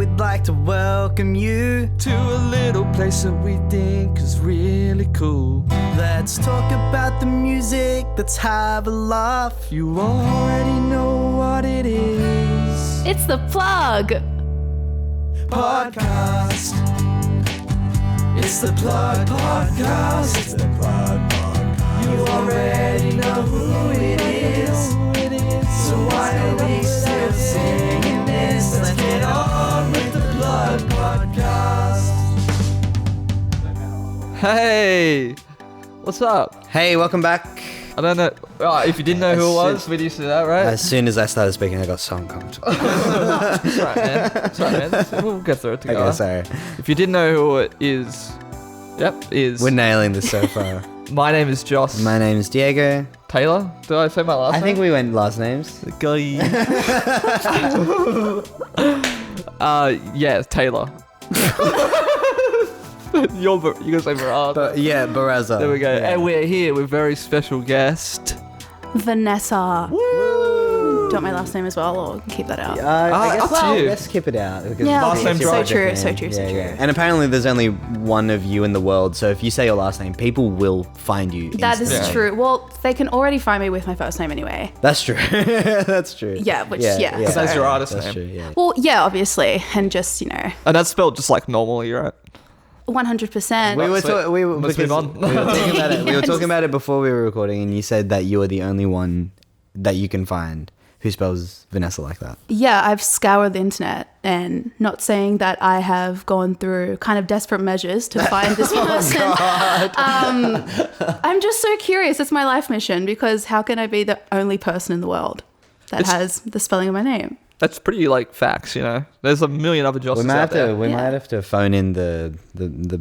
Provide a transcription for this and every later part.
we'd like to welcome you to a little place that we think is really cool. Let's talk about the music, let's have a laugh. You already know what it is. It's the Plug Podcast. It's the Plug Podcast. It's the Plug Podcast. You already know who it is. So why are we still singing this? Let's get on with the Plug Podcast. Hey, what's up? Hey, welcome back. I don't know. If you didn't know who it was, we used to do that, right? As soon as I started speaking, I got so uncomfortable. That's right, man. That's right, man. We'll get through it together. Okay, sorry. If you didn't know who it is, We're nailing this so far. My name is Joss. My name is Diego. Taylor? Did I say my last name? I think we went last names. Yeah, Taylor. You're gonna say Baraz. Baraza. There we go. Yeah. And we're here with very special guest. Vanessjah. Woo! Do you want my last name as well, or keep that out? I guess up to you. let's keep it out. Because Yeah, last name so drive. true, so true. And apparently there's only one of you in the world, so if you say your last name, people will find you That is instantly. true. Well, they can already find me with my first name anyway. That's true. That's true. Yeah, which, yeah. Because that's your artist That's name. true, yeah. Well, yeah, obviously, and just, And that's spelled just like normally, right? 100%. We were Let's move on. We were talking about it. We were talking about it before we were recording, and you said that you are the only one that you can find who spells Vanessa like that. Yeah, I've scoured the internet, and not saying that I have gone through kind of desperate measures to find this person. I'm just so curious. It's my life mission, because how can I be the only person in the world that has the spelling of my name? That's pretty like facts, you know. There's a million other Josses We might out have there. to. We Yeah. might have to phone in the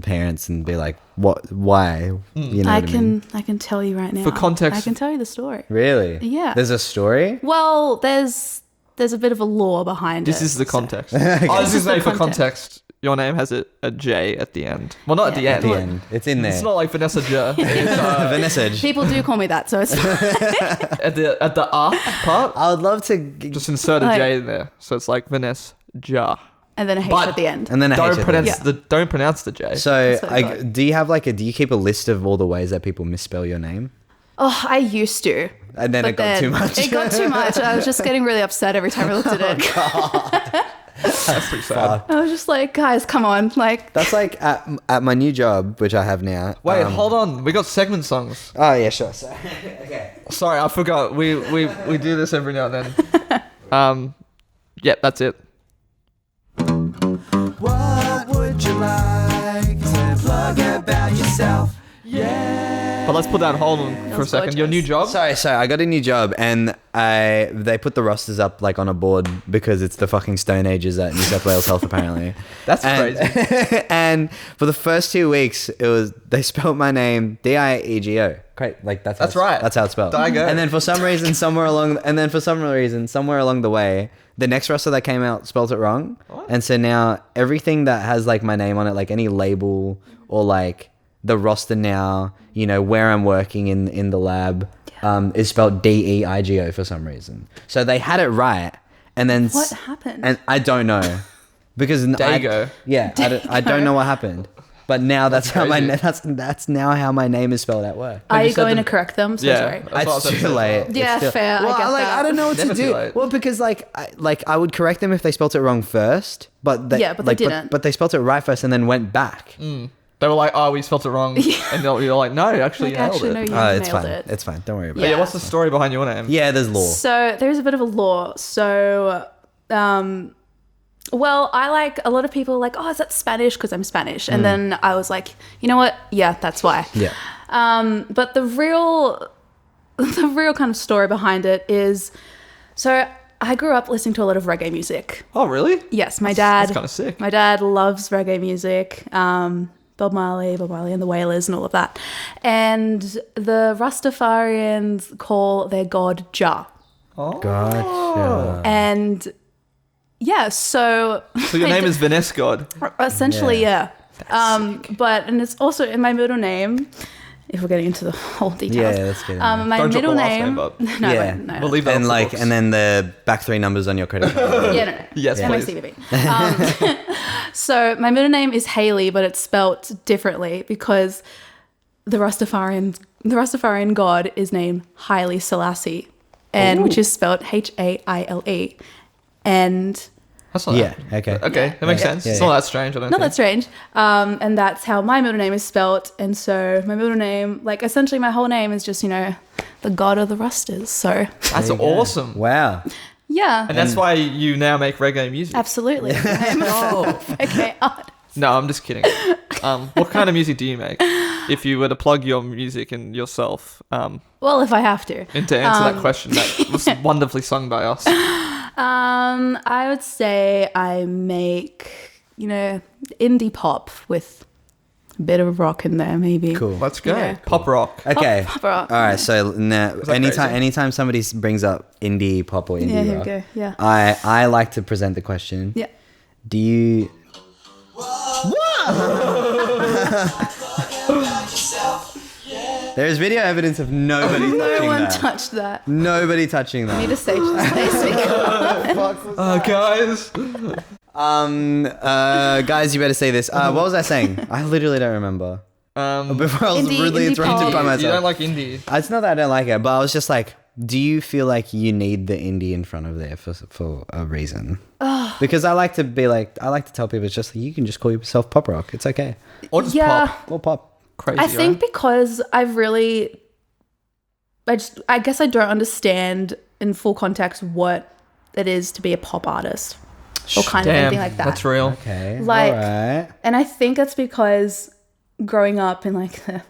parents and be like, "What? Why? You know I what I mean? can tell you right now. For context- I can tell you the story. Really? Yeah. There's a story. Well, there's a bit of a lore behind This it. is the so- context. Okay. I was This just is the saying for context. context, your name has a J at the end. Well, not at the Yeah. end. At the end, it's in there. It's not like Vanessjah. It's Vanessa. People do call me that, so it's at the R part. I would love to. Just insert a Like- J in there, so it's like Vanessjah. and then a H But- at the end. And then I hate Don't it. pronounce Yeah. don't pronounce the J. So, That's what I thought. do you have do you keep a list of all the ways that people misspell your name? Oh, I used to. And then But it got too much. It got too much. I was just getting really upset every time I looked at it. That's pretty sad. I was just like, guys, come on. Like, That's like at my new job, which I have now. Wait, hold on. We got segment songs. Oh yeah, sure. So, okay. Sorry, I forgot. We do this every now and then. Yeah, that's it. What would you like to plug about yourself? Yeah. But let's put that on hold for a was second. Your new gorgeous. job? Sorry, I got a new job, and they put the rosters up on a board because it's the fucking Stone Ages at New South Wales Health apparently. That's And- crazy. And for the first 2 weeks, they spelled my name Diego. Great, That's right. That's how it's spelled. Diego. And then for some reason, somewhere along the way, the next roster that came out spelled it wrong. What? And so now everything that has my name on it, like any label or the roster now, where I'm working in the lab, is spelled Deigo for some reason. So they had it right, and then what happened? and I don't know because Dago. I don't know what happened. But now that's how crazy. that's now how my name is spelled at work. Are you you said going the- to correct them? So Yeah. sorry. That's what I was It's too saying. late. Yeah, It's too- fair, I Well, get that. I don't know what Never to too do. late. Well, because I would correct them if they spelled it wrong first, but they, Yeah, but they didn't. But they spelled it right first and then went back. They were like, "Oh, we spelled it wrong," and you're like, "No, actually, Like, you nailed no, it." you It's nailed fine. it. It's fine. Don't worry about But it. yeah, what's the story behind your name? Yeah, there's law. So there's a bit of a lore. So, well, I a lot of people are like, oh, is that Spanish? Because I'm Spanish. And then I was like, you know what? Yeah, that's why. Yeah. But the real kind of story behind it is, so I grew up listening to a lot of reggae music. Oh, really? Yes, my dad. That's kind of sick. My dad loves reggae music. Bob Marley and the Wailers and all of that. And the Rastafarians call their god Jah. Oh. Gotcha. And yeah, so So your name is Vanessjah. essentially, yeah. And it's also in my middle name. if we're getting into the whole details. Yeah, let's get into My Don't drop middle the last name. name, but- No, Yeah. no. We'll leave that and off the like, books. and then the back 3 numbers on your credit card. Yeah, no. Yes, please. MACBB. So my middle name is Haley, but it's spelt differently because the Rastafarian god is named Haile Selassie, and which is spelled Haile. And That's not Yeah, that. okay. Okay, that makes sense. Yeah, It's yeah. not that strange, I don't not think. that strange. And that's how my middle name is spelt. And so my middle name, like essentially my whole name is just, the god of the Rusters. So That's There you go. awesome. Wow. yeah, And that's why you now make reggae music. absolutely. I'm okay. No, I'm just kidding. What kind of music do you make? If you were to plug your music and yourself Well, if I have to. and to answer that question that was wonderfully sung by us. I would say I make, indie pop with a bit of rock in there, maybe. Cool. Let's go. Yeah. Pop rock. Okay. Pop rock. All right. So now, that anytime crazy? somebody brings up indie pop or indie Yeah, here we rock, go. Yeah. I like to present the question. Yeah. Do you? There's video evidence of nobody No touching one that. touched that. Nobody touching Need that. to say speaker. Guys. Guys, you better say this. What was I saying? I literally don't remember. Before I was Indie- rudely indie interrupted pop. by You myself. don't like indie. It's not that I don't like it, but I was just like, do you feel like you need the indie in front of there for a reason? Because I like to tell people it's just you can just call yourself pop rock. It's okay. Or just Yeah. pop. Or pop. Crazy, I think right? because I guess I don't understand in full context what it is to be a pop artist or kind of Damn, anything like that. that's real. Okay. Like- all right. And I think that's because growing up in like the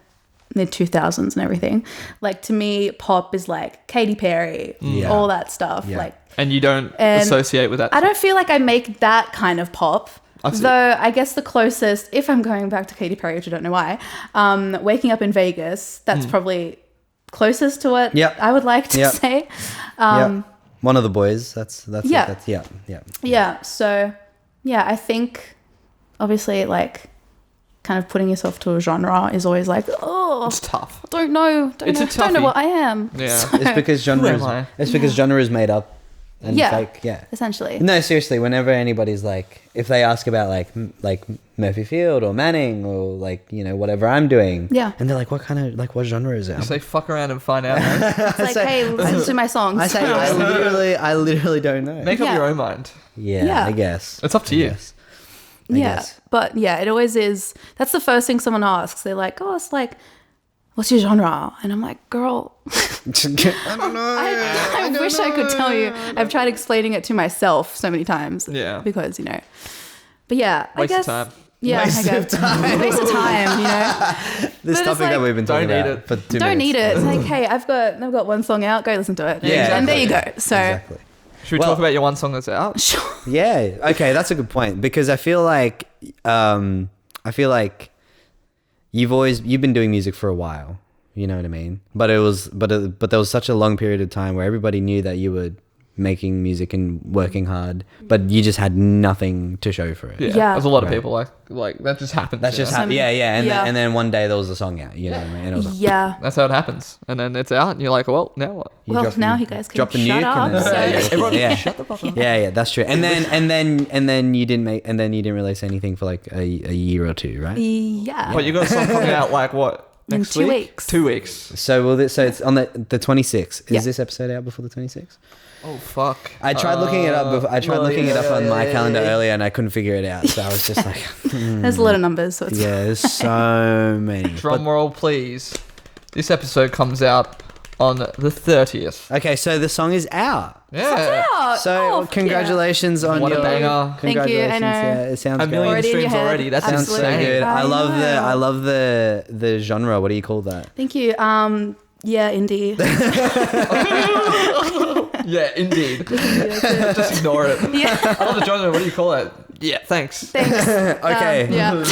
mid 2000s and everything, like to me, pop is like Katy Perry, Yeah. all that stuff. Yeah. Like And you don't And associate with that. I don't feel like I make that kind of pop. I see. Though I guess the closest, if I'm going back to Katy Perry, which I don't know why, Waking Up in Vegas, that's probably closest to what Yep. I would like to Yep. say. Yep. One of the boys. That's Yeah. yeah. Yeah. So, yeah, I think obviously like kind of putting yourself to a genre is always like, oh, It's tough. don't know It's a don't know toughie. what I am. Yeah. It's because genre am I? is made up and Yeah. fake. Yeah. Essentially. No, seriously. Whenever anybody's like, if they ask about like Murphy Field or Manning or like whatever I'm doing, Yeah. and they're like, what genre is it? You say fuck around and find out, man. It's like, hey, listen to my songs. I say I literally don't know. Make up Yeah. your own mind. Yeah, I Yeah. guess It's up to I you. guess. Yeah, guess. but yeah, it always is. That's the first thing someone asks. They're like, "Oh, it's like, what's your genre?" And I'm like, "Girl, I don't know. I wish I could tell you. I've tried explaining it to myself so many times. Yeah. because But yeah, Waste I of guess. time. Yeah, Waste I of guess. Waste of time. This But it's topic like- that we've been talking Don't need about it. for 2 Don't minutes. need it. It's like, hey, I've got one song out. Go listen to it. Yeah, and there you go. exactly. So Exactly. Should we Well- talk about your one song that's out? sure. Yeah. Okay, that's a good point because I feel like you've been doing music for a while. You know what I mean? But there was such a long period of time where everybody knew that you were making music and working hard, but you just had nothing to show for it. Yeah. There's a lot of Right. people like that just happens. That's you just know? happened. Yeah, and Yeah. then one day there was a song out. You know what I mean? And it was like, Yeah. That's how it happens. And then it's out and you're like, well, now what? you Well, drop now the- you guys can drop the shut nuke up. and then, So. Everyone yeah. shut the fuck up. Yeah, that's true. And then you didn't release anything for like a year or two, right? Yeah. But you got a song coming out like what? In Next 2 week? weeks. 2 weeks. So it's on the 26th. Is Yeah. this episode out before the 26th? Oh fuck. I tried looking it up. I tried looking it up on my calendar yeah. earlier, and I couldn't figure it out. So I was just like, There's a lot of numbers, so it's yeah, there's so many. Drum roll, please. This episode comes out on the 30th. Okay, so the song is out. Yeah. So Oh, congratulations on What a your banger. Thank you, I Congratulations. know. Yeah, it sounds A great. million Already in your streams head. already. That's Sounds so insane. good. I I love the genre. What do you call that? Thank you. Yeah, indie. Yeah, indeed. Just ignore it. Yeah. I love the genre. What do you call it? Yeah, thanks. Thanks. Okay. Yeah.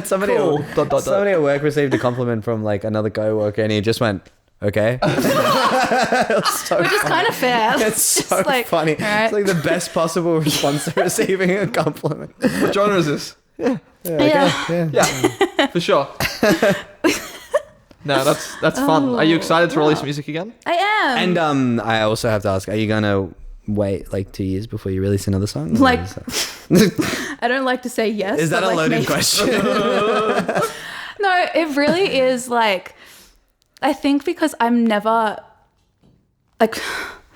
somebody Cool. somebody at work received a compliment from like another coworker, and he just went, "Okay." It was so Which is kind of fair. It's Just so like, funny. all right. It's like the best possible response to receiving a compliment. What genre is this? Yeah, Yeah. okay, yeah. Yeah, for sure. No, that's fun. Are you excited to release music again? I am. And I also have to ask, are you gonna wait like 2 years before you release another song? Or Like- is that- I don't like to say yes. Is that but, a like, loaded maybe- question? No, it really is like, I think because I'm never like,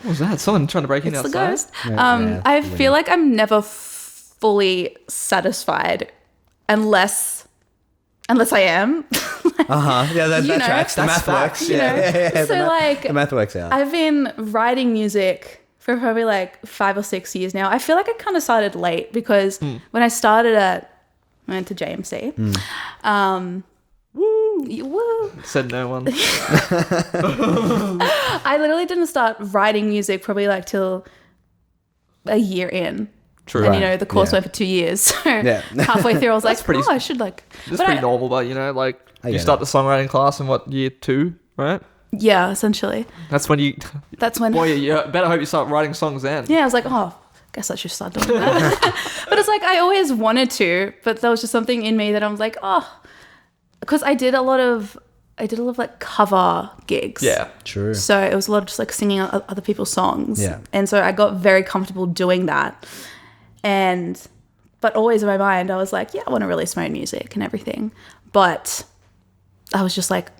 What was that? Someone trying to break in it's the outside? ghost. Yeah, I the feel like I'm never fully satisfied unless I am. Yeah, that You know, tracks. The that's math facts, works. you know? Yeah. So, like, the math works out. I've been writing music for probably like 5 or 6 years now. I feel like I kind of started late because when I started I went to JMC. Woo. Said no one. I literally didn't start writing music probably like till a year in. True. And Right. you know, the course Yeah. went for 2 years. So Yeah. halfway through I was like, pretty- I should like That's but pretty I- normal, but you know, like I you get start it. the songwriting class in what, year 2, right? Yeah, essentially. That's when you. That's when Boy, you better hope you start writing songs then. yeah, I was like, oh, guess I should start doing that. But it's like I always wanted to, but there was just something in me that I was like, oh, because I did a lot of like cover gigs. Yeah. True. So it was a lot of just like singing other people's songs. Yeah. And so I got very comfortable doing that. But always in my mind, I was like, yeah, I want to release my own music and everything. But I was just like,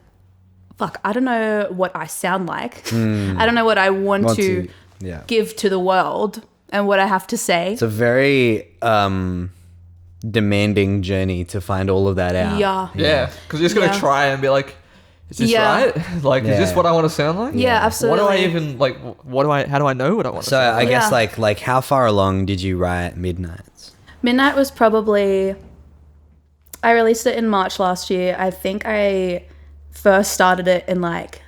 fuck, I don't know what I sound like. I don't know what I want to yeah. give to the world and what I have to say. It's a very demanding journey to find all of that out. Yeah. Yeah. Because you're just going to Yeah. try and be like, is this Yeah. right? Like, is this Yeah. what I want to sound like? Yeah, absolutely. What do I even, like, how do I know what I want to So sound I like? guess Yeah. like how far along did you write Midnights? Midnight was probably, I released it in March last year. I think I first started it in like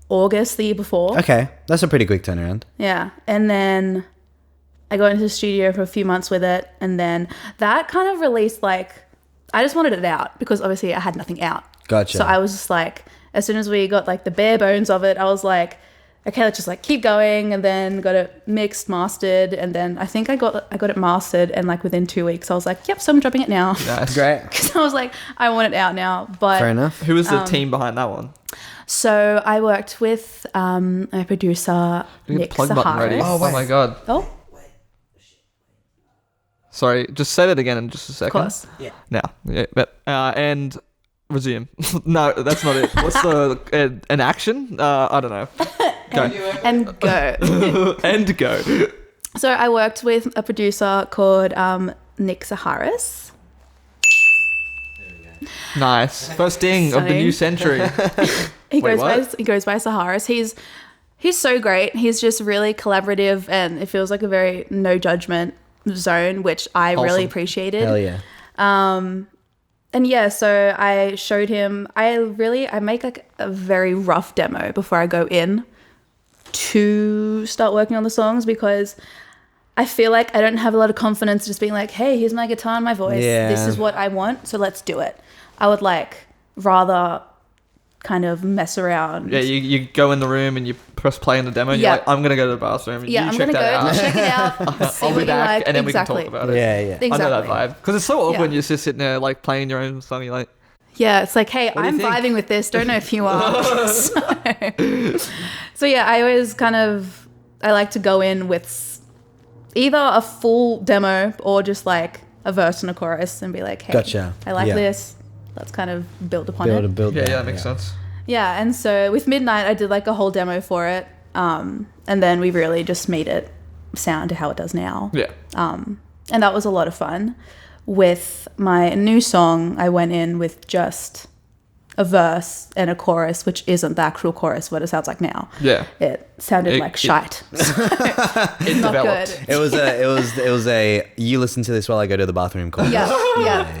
August the year before. Okay, that's a pretty quick turnaround. Yeah. And then I got into the studio for a few months with it. And then that kind of released like, I just wanted it out because obviously I had nothing out. Gotcha. So I was just like, as soon as we got like the bare bones of it, I was like, okay, let's just like keep going. And then got it mixed, mastered. And then I think I got it mastered. And like within 2 weeks, I was like, yep, so I'm dropping it now. Nice. Great. Because I was like, I want it out now. But Fair enough. Who was the team behind that one? so I worked with a producer, You Nick plug button ready. Saharis. Oh my god. Oh, Sorry, just say that again in just a of second. course. Now, yeah, and resume. No, that's not it. What's the an action? I don't know. Go And go. and go. So I worked with a producer called Nick Saharis. Nice. First ding of the new century. He Wait, goes by Saharis. He's so great. He's just really collaborative, and it feels like a very no judgment zone, which I really Awesome. appreciated. Hell yeah. And yeah, so I showed him. I make like a very rough demo before I go in to start working on the songs because I feel like I don't have a lot of confidence just being like, hey, here's my guitar and my voice. Yeah. This is what I want, so let's do it. I would like rather kind of mess around. Yeah, you go in the room and you press play on the demo and Yeah. you're like, I'm going to go to the bathroom. And Yeah, you I'm check gonna that go out. check it out, see I'll what be you back like. and then Exactly. we can talk about it. Yeah, yeah. Exactly. I know that vibe. Because it's so awkward Yeah. when you're just sitting there like playing your own song. You're like, Yeah, it's like, hey, do you I'm think? vibing with this. Don't know if you are. So yeah, I always I like to go in with either a full demo or just like a verse and a chorus and be like, hey, Gotcha. I like Yeah. this. Let's kind of build upon Build it. a build. yeah, that makes sense. Yeah, and so with Midnight, I did like a whole demo for it. And then we really just made it sound to how it does now. Yeah. And that was a lot of fun. With my new song, I went in with just a verse and a chorus, which isn't the actual chorus, what it sounds like now. Yeah. It sounded It- like it- shite. It Not developed. good. It was a you listen to this while I go to the bathroom call. Yeah.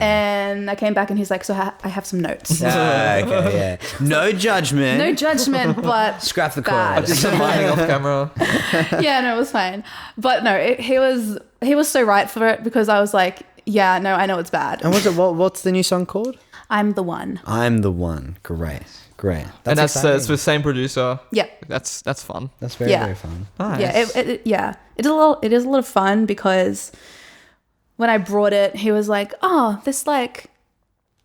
And I came back and he's like, so I have some notes. Ah, okay, yeah. No judgment. No judgment, but Scrap the bad. chorus. Just lining off camera. yeah, no, it was fine. But no, he was so right for it because I was like, yeah, no, I know it's bad. And what's the new song called? I'm the one. I'm the one. Great. And that's exciting. it's the same producer. Yeah. That's fun. That's very, Yeah. very fun. Nice. Yeah, it is a lot of fun because when I brought it, he was like, "Oh, this like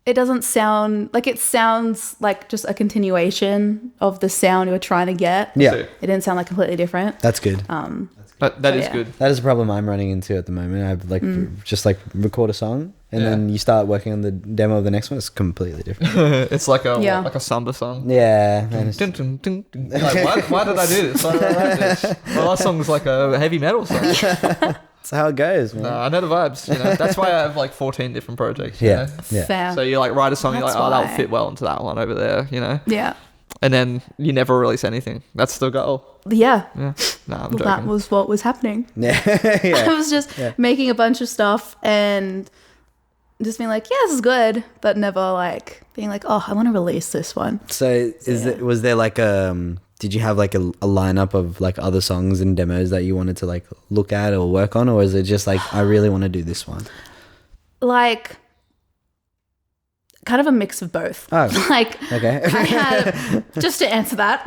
it doesn't sound like, it sounds like just a continuation of the sound you were trying to get. Yeah. It didn't sound like completely different. That's good. That is yeah. good. That is a problem I'm running into at the moment. I have like just like record a song and then you start working on the demo of the next one. It's completely different. It's like a Yeah. like a samba song. Yeah. And it's- Dun, dun, dun, dun. Like, why did I do this? Why did I write this? My last song was like a heavy metal song. That's how it goes, man. I know the vibes. You know, that's why I have like 14 different projects. You Yeah. know? Yeah. Fair. So you like write a song, you're like, That's oh, that'll why. fit well into that one over there. You know. Yeah. And then you never release anything. That's the goal. Yeah. Yeah. Nah, I'm Well, joking. that was what was happening. Yeah. I yeah. was just making a bunch of stuff and just being like, yeah, this is good, but never like being like, oh, I want to release this one. So was there like did you have like a lineup of like other songs and demos that you wanted to like look at or work on, or is it just like I really want to do this one? Like, kind of a mix of both. Oh. Like, Okay. I had, just to answer that,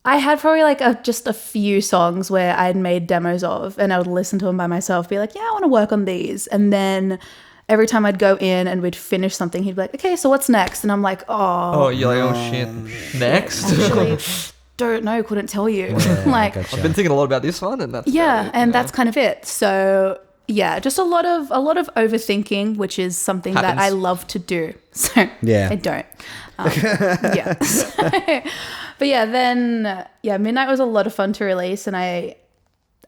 I had probably like just a few songs where I had made demos of, and I would listen to them by myself, be like, yeah, I want to work on these. And then every time I'd go in and we'd finish something, he'd be like, okay, so what's next? And I'm like, Oh, you're like, oh shit. Next. actually, don't know, couldn't tell you. Yeah, like, gotcha. I've been thinking a lot about this one, and that's yeah, about it, and you know? that's kind of it. So yeah, just a lot of overthinking, which is something that Happens. I love to do. So Yeah. I don't. Yeah. But yeah, then Midnight was a lot of fun to release, and I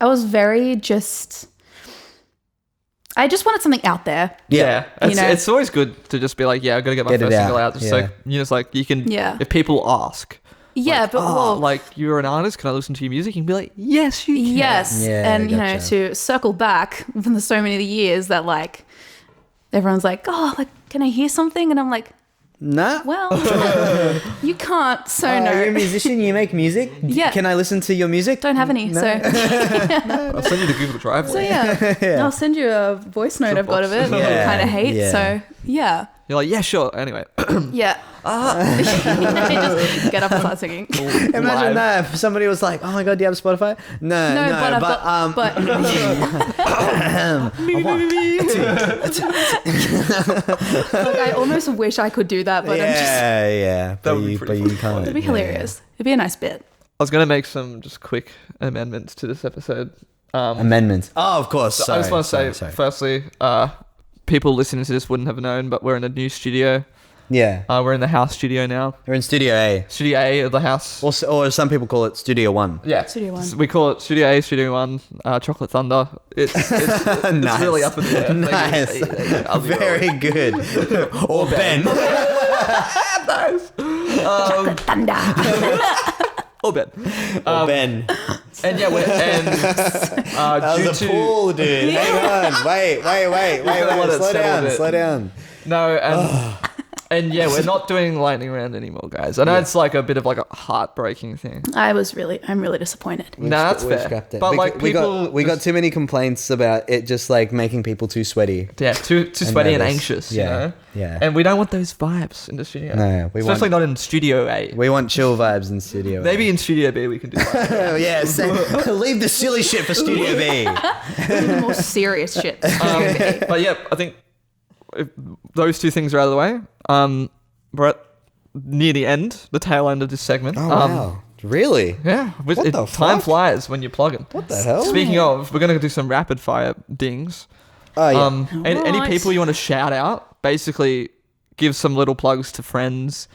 was very I just wanted something out there. Yeah, You know? it's always good to just be like, yeah, I gotta get my Get it first single out, out. Just yeah. so you know, it's like you can. Yeah. If people ask, Yeah, like, but oh, well, like you're an artist, can I listen to your music? You can be like, yes, you can. yes, Yeah, and you know, gotcha. to circle back from the so many years that like everyone's like, oh, like, can I hear something? And I'm like, Nah. well, you can't. So no, You're a musician. You make music. Yeah. Can I listen to your music? don't have any. So I'll send you the Google Drive. So link. yeah, I'll send you a voice note I've got of it. Yeah, Yeah, kind of hate. yeah. So yeah, You're like, yeah, sure. Anyway, yeah. Just get up and start singing. Imagine Live. that if somebody was like, "Oh my god, do you have Spotify?" No, No, but I've got, but look, I almost wish I could do that, but I'm just. yeah, That would be but pretty you can't. It'd be yeah. hilarious. It'd be a nice bit. I was gonna make some just quick amendments to this episode. Amendments. Oh, of course. So I just want to say, sorry. firstly, people listening to this wouldn't have known, but we're in a new studio. Yeah, We're in the house studio now. we're in Studio A, Studio A of the house. or some people call it Studio One. Yeah. Studio One. We call it Studio A, Studio 1, Chocolate Thunder. It's Nice. really up in the air. Nice. I'll be Very good. Or Ben. nice. Thunder. Or Ben. Or Ben. And yeah, That due was a to pool, dude. Hang on. Wait. Let it Slow settle a down. bit. Slow down. no, and yeah, we're not doing lightning round anymore, guys. I know it's like a bit of like a heartbreaking thing. I'm really disappointed. No, that's We fair. scrapped it. But like we people, got too many complaints about it just like making people too sweaty. yeah, too sweaty and nervous. anxious. Yeah, You know? yeah. And we don't want those vibes in the studio. No, we especially want not in Studio A. we want chill vibes in Studio A. Maybe in Studio B we can do that. Oh, yeah, leave the silly shit for Studio B. The more serious shit. But yeah, I think if those two things are out of the way. We're at near the end, the tail end of this segment. Oh wow, really? Yeah, What the time fuck? flies when you're plugging. What the hell? Speaking of, we're gonna do some rapid fire dings. Oh yeah. Any Right. people you want to shout out? Basically, give some little plugs to friends.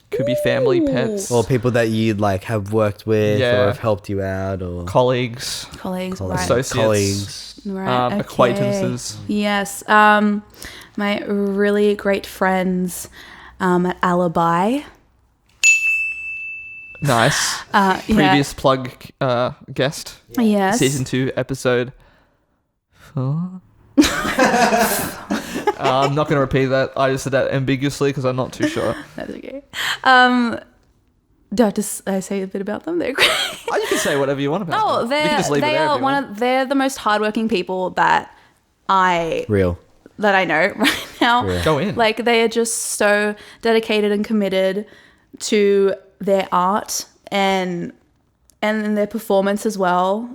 Could be family, pets, Or people that you like have worked with Yeah. or have helped you out or colleagues, Colleagues, Colleagues. right? associates, colleagues. Right, okay. acquaintances. Yes. My really great friends at Alibi. Nice. Previous plug guest. Yes. Season 2, episode 4. I'm not going to repeat that. I just said that ambiguously because I'm not too sure. That's okay. Do I have to say a bit about them? They're great. Oh, you can say whatever you want about Oh, them. You can just leave it they there if are you want. they're the most hardworking people that I Real. know right now. Yeah. Go in. Like they are just so dedicated and committed to their art and in their performance as well.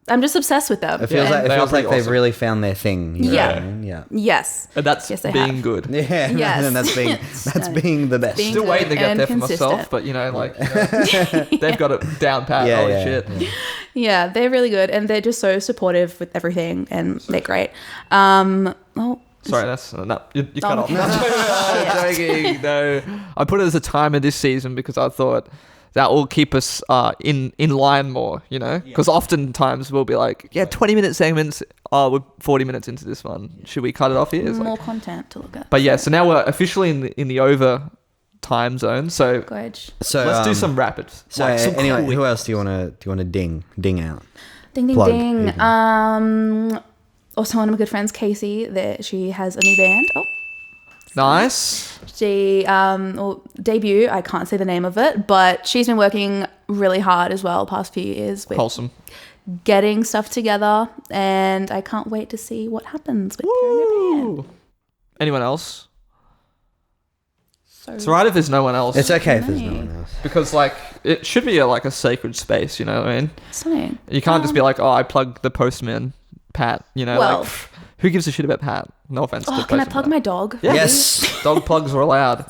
I'm just obsessed with them. It feels And- like they've awesome. really found their thing. You know Yeah. what I mean? Yeah. Yes. And that's Yes, they being have. good. Yeah. Yes. And that's being the best. Being Still good waiting to get and there for myself, consistent. but they've got it down pat. Yeah, Holy yeah, shit. yeah. Yeah, they're really good, and they're just so supportive with everything, and they're great. Sorry, that's no. You cut off. okay. I'm joking. No, I put it as a timer this season because I thought that will keep us in line more. Because oftentimes we'll be like, 20-minute segments. Oh, we're 40 minutes into this one. Should we cut it off here? It's More like, content to look at. but yeah, so now we're officially in the over time zone. So Gorge. So let's do some rapid. So anyway, who else do you want to ding out? Ding ding Plug. ding. Also one of my good friends, Casey, she has a new band. Oh, Nice. she debut. I can't say the name of it, but she's been working really hard as well past few years with Wholesome. getting stuff together, and I can't wait to see what happens with her and her band. Woo. Anyone else? So It's alright if there's no one else. It's okay if there's no one else. Because it should be a sacred space, you know what I mean? something. You can't just be like, oh, I plug the postman, Pat, Well- who gives a shit about Pat? No offense to Oh, can I postman plug Pat. my dog? Yeah. Yes. Dog plugs are allowed.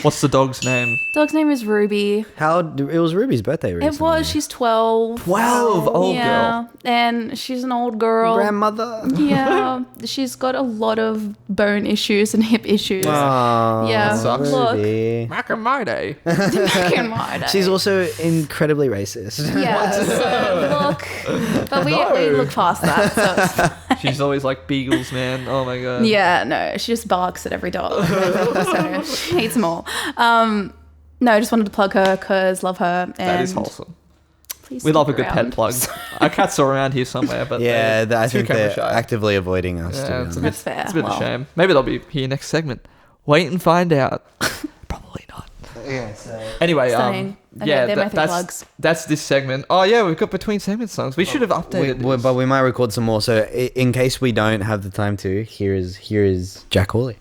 What's the dog's name? Dog's name is Ruby. It was Ruby's birthday recently. It was. She's 12. 12, old Yeah, and she's an old girl. grandmother. Yeah, she's got a lot of bone issues and hip issues. Aw, Yeah, sucks. look. Ruby. Back in my day. Back in my day. She's also incredibly racist. Yeah, so look, but we No. look past that. So it's fine. She's always like beagles, man. Oh my god. Yeah, no, she just barks at every dog. So she hates them all. No, I just wanted to plug her because love her. And That is wholesome. please We love a stick good around. pet plug. Our cats are around here somewhere, but Yeah, they're I too think camera they're shy. actively avoiding us. to be Yeah, honest. That's fair. It's a bit of a Well. shame. Maybe they'll be here next segment. Wait and find out. Probably not. Yeah, so Anyway, Stunning. Okay, yeah, they're my three that's plugs. that's this segment. Oh yeah, we've got between segment songs. We should have updated. this. but we might record some more. So in case we don't have the time to, here is Jack Hawley.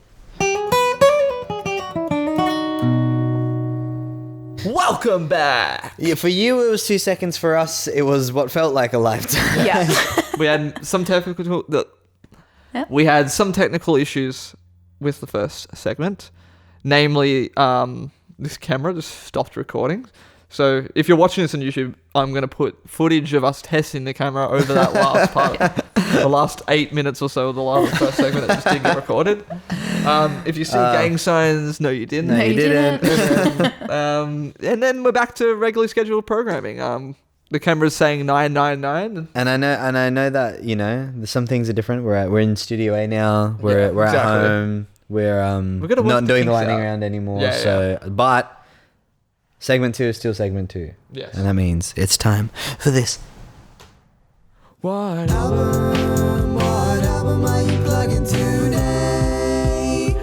Welcome back. Yeah, for you it was 2 seconds. For us, it was what felt like a lifetime. Yeah. We had some technical. Yep. We had some technical issues with the first segment, namely, this camera just stopped recording. So if you're watching this on YouTube, I'm going to put footage of us testing the camera over that last part, the last 8 minutes or so of the first segment that just didn't get recorded. If you see gang signs, no, you didn't. No, you didn't. And then we're back to regularly scheduled programming. The camera's saying 999. And I know that some things are different. We're in Studio A now. We're at exactly. home. We're gonna work not the doing the kinks lightning out. round anymore. Yeah, But segment 2 is still segment 2. Yes. And that means it's time for this. What? What album are you plugging today?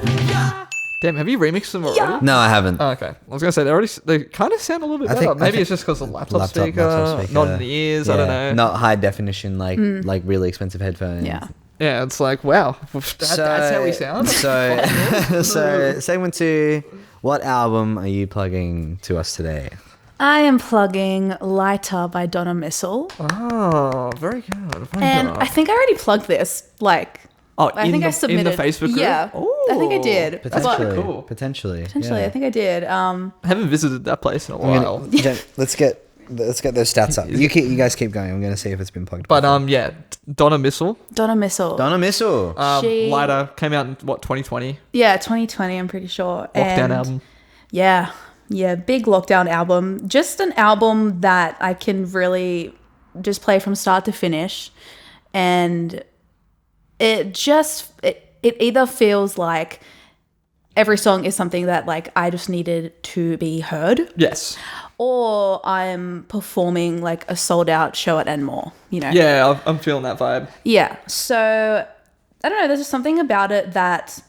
Damn, have you remixed them already? No, I haven't. Oh, okay. I was gonna say they kind of sound a little bit I better. think- Maybe it's just because of the laptop speaker, laptop not in the ears. I don't know. Not high definition, like really expensive headphones. Yeah. Yeah, it's like wow, that's how we sound. So segment 2. What album are you plugging to us today? I am plugging Lighter by Donna Missal. Oh, very good. Very And good. I think I already plugged this. I think I submitted. in the Facebook group. Yeah. I think I did. Potentially. But- cool. Potentially. Potentially, yeah. I think I did. I haven't visited that place in a I'm while. gonna- Jen, let's get those stats up. You guys keep going. I'm gonna see if it's been plugged. But yeah, Donna Missal, Donna Missal. Donna Missal. She- Lighter came out in 2020 Yeah, 2020, I'm pretty sure. lockdown And album. Yeah, big lockdown album. Just an album that I can really just play from start to finish. And it either feels like every song is something that like I just needed to be heard, Yes. or I'm performing like a sold out show at Enmore, Yeah, I'm feeling that vibe. Yeah. So I don't know, there's just something about it that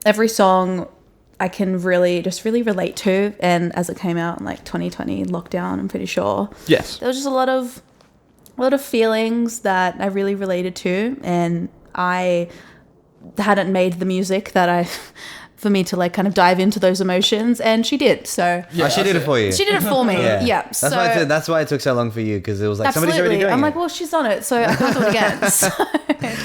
every song I can really relate to. And as it came out in like 2020 lockdown, I'm pretty sure Yes. there was just a lot of feelings that I really related to, and I hadn't made the music that I for me to like kind of dive into those emotions, and she did. So Yeah, she did it for you. she did it for me. Yeah. That's why it took so long for you, because it was like somebody's already doing I'm it. like, well, she's on it, so I can't do it again.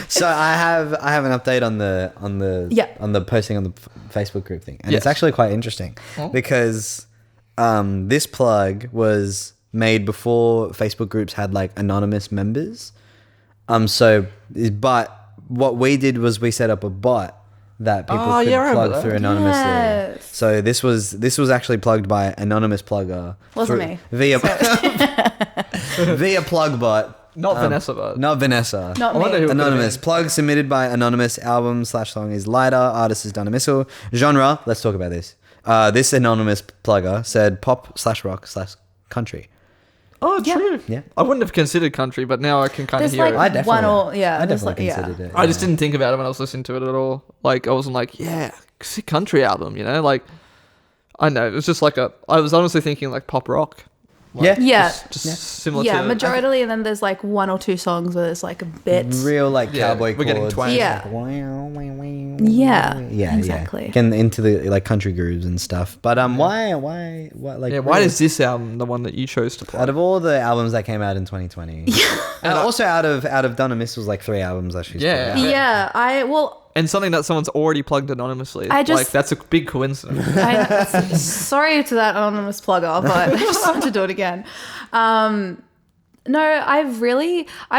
So I have an update on the posting on the Facebook group thing, and it's actually quite interesting because this plug was made before Facebook groups had like anonymous members. But what we did was we set up a bot that people could plug through anonymously. Yes. So this was actually plugged by an anonymous plugger. Wasn't me. Via plug bot. Not Vanessa, but Not Vanessa. Not I wonder me. who- Anonymous. Plug submitted by Anonymous. Album/song is Lighter. Artist is Donna Missal. Genre. Let's talk about this. This anonymous plugger said pop/rock/country. Oh, true. Yeah. I wouldn't have considered country, but now I can kind of There's hear like it. one or I there's definitely like, considered it. I just didn't think about it when I was listening to it at all. Like, I wasn't like, yeah, sick country album, you know? Like, I know. It was just like I was honestly thinking like pop rock. Like, Yeah. Just similar Yeah, to... majority, and then there's like one or two songs where there's like a bit. Real like Yeah, cowboy we're getting chords. twang. Yeah. Yeah. Yeah, exactly. Getting into the like country grooves and stuff. But why like Yeah, why is this album the one that you chose to play? out of all the albums that came out in 2020, and also out of Donna Missal's like 3 albums that she's put Yeah. out. Yeah, And something that someone's already plugged anonymously. I just- like, that's a big coincidence. sorry to that anonymous plugger, but I just want to do it again. No, I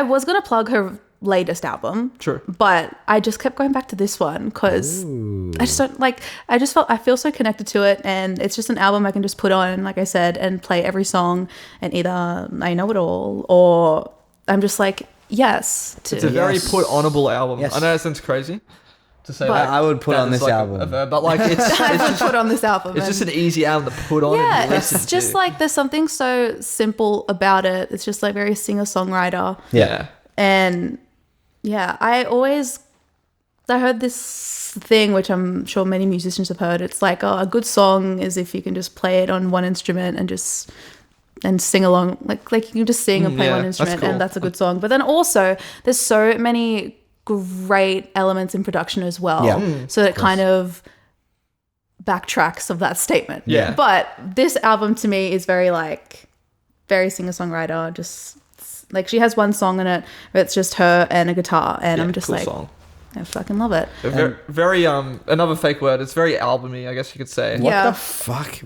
was gonna plug her latest album. True. But I just kept going back to this one because I just don't like. I feel so connected to it, and it's just an album I can just put on, like I said, and play every song, and either I know it all or I'm just like yes. To, It's a very put onable album. Yes. I know it sounds crazy to say But- that. I would put that on is this like album. a verb, but like it's I it's would just, put on this album. it's just and- an easy album to put on yeah, and listen it's just to. like there's something so simple about it. It's just like very singer-songwriter. Yeah. And yeah, I heard this thing, which I'm sure many musicians have heard. It's like, oh, a good song is if you can just play it on one instrument and sing along. Like you can just sing and play yeah, one that's instrument cool. and that's a good song. But then also there's so many great elements in production as well. Yeah. So it kind of backtracks of that statement. Yeah. But this album to me is very singer-songwriter, just like she has one song in it where it's just her and a guitar, and Yeah, I'm just cool like, song. I fucking love it. Very another fake word. It's very albumy, I guess you could say. What Yeah. the fuck?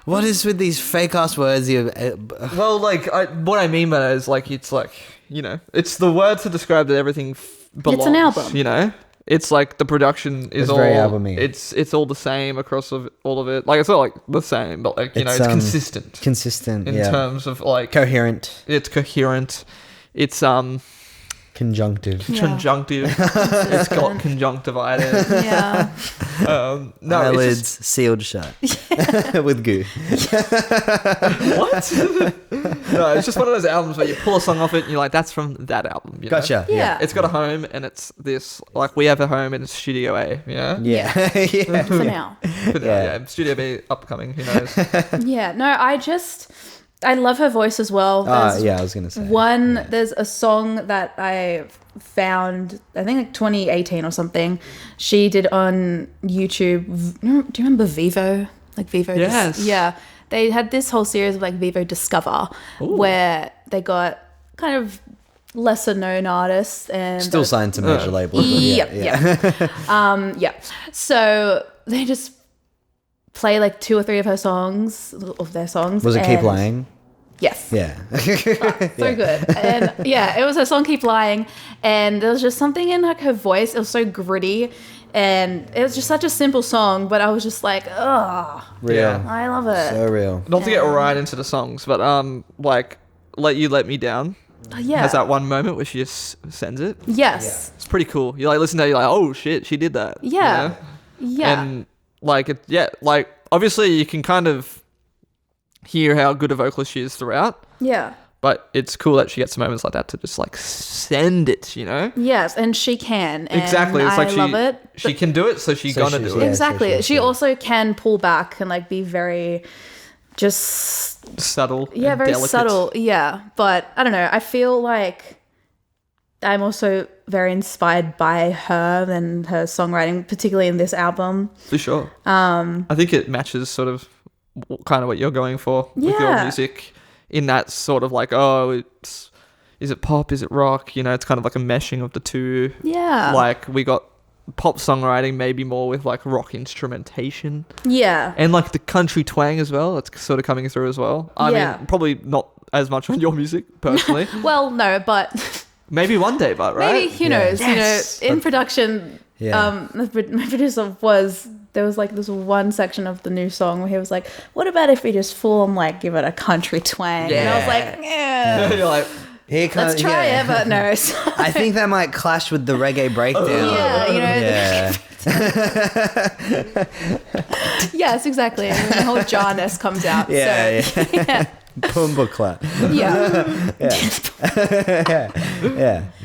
What is with these fake ass words? Well, like what I mean by that is like it's like, you know, it's the word to describe that everything belongs. an album. You know, it's like the production is It's all very albumy. It's all the same across all of it. Like it's not like the same, but like you know, it's consistent Consistent. in Yeah. terms of like Coherent. it's coherent. It's Conjunctive. Yeah. conjunctive. It's got conjunctivitis. Yeah. No, Eyelids it's just, sealed shut with goo. what? No, it's just one of those albums where you pull a song off it and you're like, that's from that album. You know? Gotcha. Yeah. It's got a home and it's this, like we have a home and it's Studio A, yeah? Yeah. Yeah. For now. But yeah, Studio B upcoming, who knows? Yeah. No, I love her voice as well. There's Yeah, I was gonna say. There's a song that I found, I think like 2018 or something. She did on YouTube. Do you remember Vivo? Like Vivo? Yes. Yeah. They had this whole series of like Vivo Discover, where they got kind of lesser known artists and Still signed to major labels. but yeah. So they just play like 2 or 3 of their songs. Was it Keep and- Lying? Yes. Yeah. So good. And yeah, it was her song Keep Lying, and there was just something in like her voice. It was so gritty, and it was just such a simple song, but I was just like, oh, Real. Yeah. I love it. So real. Not to get right into the songs, but like Let You Let Me Down Yeah. has that one moment where she just sends it. Yes. It's pretty cool. You like listen to it, you're like, oh shit, she did that. you Yeah. know? Yeah. And like like obviously you can kind of hear how good a vocalist she is throughout, Yeah. but it's cool that she gets moments like that to just like send it, you know? Yes, and she can. And Exactly. It's like I love it. she can do it, so she's So gonna she's- do it. yeah. Exactly. so She she's- also can pull back and like be very just Subtle. yeah, and very delicate. subtle. Yeah. But I don't know. I feel like I'm also very inspired by her and her songwriting, particularly in this album. For sure. I think it matches sort of kind of what you're going for with your Yeah. music, in that sort of like, oh, is it pop? Is it rock? You know, it's kind of like a meshing of the two. Yeah. Like we got pop songwriting, maybe more with like rock instrumentation. Yeah. And like the country twang as well. That's sort of coming through as well. I Yeah. mean, probably not as much on your music personally. Well, no, but Maybe one day, but right? maybe, who knows? Yes. You know, in production, Yeah. my producer there was like this one section of the new song where he was like, what about if we just full on like give it a country twang? And I was like, yeah. You're like, Here Let's try it, but no. I think that might clash with the reggae breakdown. Yeah, you know. Yeah. Yes, exactly. And the whole jarness comes out. Yeah, so, yeah. Pumba clap. Yeah. Yeah.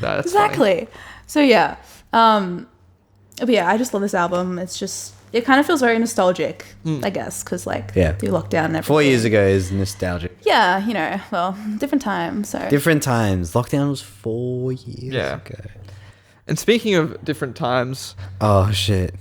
no, that's Exactly. So yeah. But yeah, I just love this album. It's just, it kind of feels very nostalgic, I guess, because like Yeah. through lockdown and everything. 4 years ago is nostalgic. Yeah, you know, well, different time. So Different times. Lockdown was 4 years Yeah. ago. And speaking of different times, Oh, shit.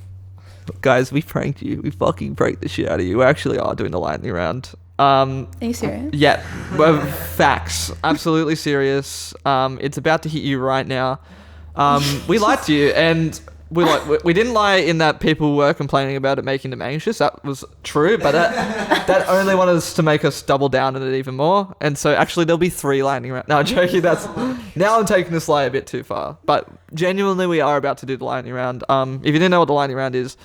guys, we pranked you. We fucking pranked the shit out of you. We actually are doing the lightning round. are you serious? Yeah, well, facts. Absolutely serious. It's about to hit you right now. We lied to you, and we didn't lie in that people were complaining about it making them anxious. That was true, but that only wanted us to make us double down on it even more. And so actually there'll be 3 lightning rounds. No, I'm joking. Now I'm taking this lie a bit too far. But genuinely, we are about to do the lightning round. If you didn't know what the lightning round is,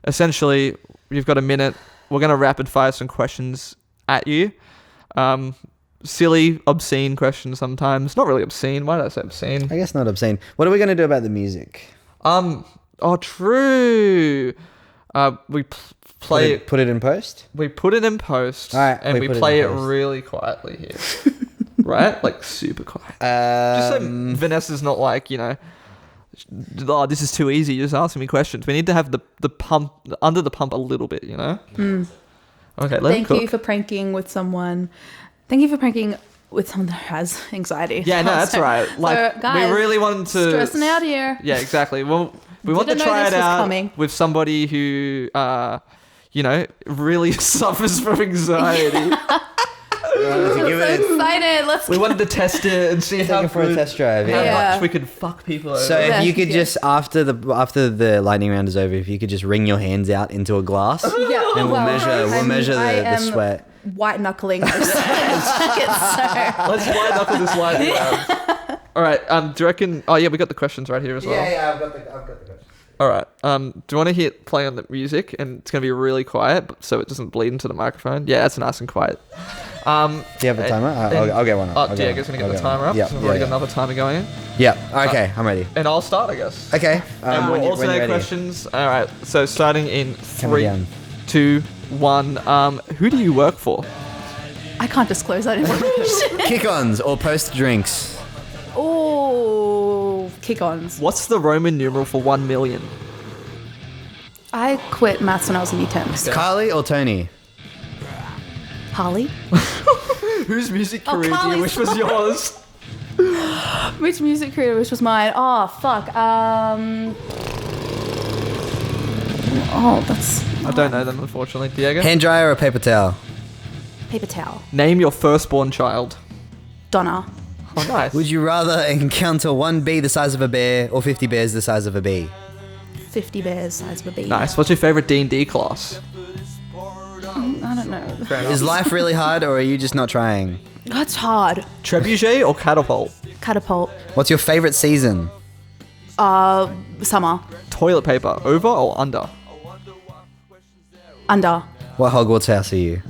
essentially you've got a minute. We're going to rapid fire some questions at you. Silly, obscene questions sometimes. Not really obscene. Why did I say obscene? I guess not obscene. What are we going to do about the music? Oh, true. We play it. Put it in post? We put it in post, All right, and we put play in it post. really quietly here, right? Like super quiet. Just so Vanessa's not like, you know, oh, this is too easy. You're just asking me questions. We need to have the pump under the pump a little bit, you know. Okay, let Thank you for pranking with someone. Thank you for pranking with someone that has anxiety. Yeah, no, that's right. Like, guys, we really wanted to stressing out here. Yeah, exactly. Well, we want to Didn't know try this it was out coming. with somebody who, you know, really suffers from anxiety. Give it a, Excited. Let's We wanted to test it and see how take it for a good- test drive. how Yeah. much we could fuck people over. So Yeah, if you could yeah. just after the lightning round is over, if you could just wring your hands out into a glass, Yeah, and we'll measure the sweat. White knuckling this jacket, so Let's white knuckle this lightning round. All right. Do you reckon? Oh yeah, we got the questions right here as well. I've got the question. All right. Do you want to hit play on the music, and it's gonna be really quiet, so it doesn't bleed into the microphone? Yeah, it's nice and quiet. Do you have a timer? I'll get one up. Oh, Diego's gonna get the timer up. Yeah, So we've already got another timer going in. Yeah. Okay, I'm ready. And I'll start, I guess. Okay. And we'll when you're alternate ready. questions. All right. So starting in Coming 3, down. 2, 1. Who do you work for? I can't disclose that information. Kick-ons or post drinks. Oh, kick-ons. What's the Roman numeral for 1 million? I quit maths when I was in year 10. Carly or Tony? Harley? Whose music Oh, career do you Carly's wish was fault. yours? Which music career which was mine? Oh, fuck. Oh, that's I don't know them, unfortunately. Diego? Hand dryer or paper towel? paper towel. Name your firstborn child. Donna. Oh, nice. Would you rather encounter one bee the size of a bear or 50 bears the size of a bee? 50 bears size of a bee. Nice. What's your favorite D&D class? I don't know. Is life really hard or are you just not trying? That's hard. Trebuchet or catapult? Catapult. What's your favorite season? Summer. Toilet paper, over or under? Under. What Hogwarts house are you?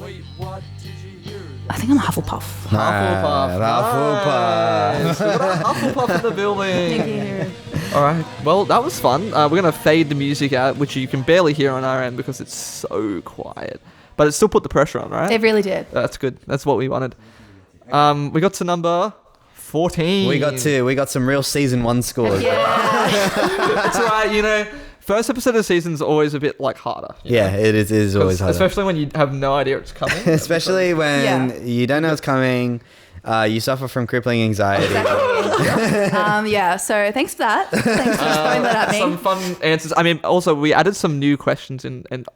I think I'm a Hufflepuff. Hufflepuff. Hufflepuff. Nice. We got a Hufflepuff in the building. Thank you. All right. Well, that was fun. We're going to fade the music out, which you can barely hear on our end because it's so quiet. But it still put the pressure on, right? It really did. That's good. That's what we wanted. We got to number 14. We got some real season 1 scores. Yeah. That's right. You know, first episode of the season's always a bit like harder. you Yeah, know? it is always hard. Especially when you have no idea it's coming. Especially when Yeah. you don't know it's coming. You suffer from crippling anxiety. Yeah, so thanks for that. Thanks for throwing that at me. Some fun answers. I mean, also we added some new questions in and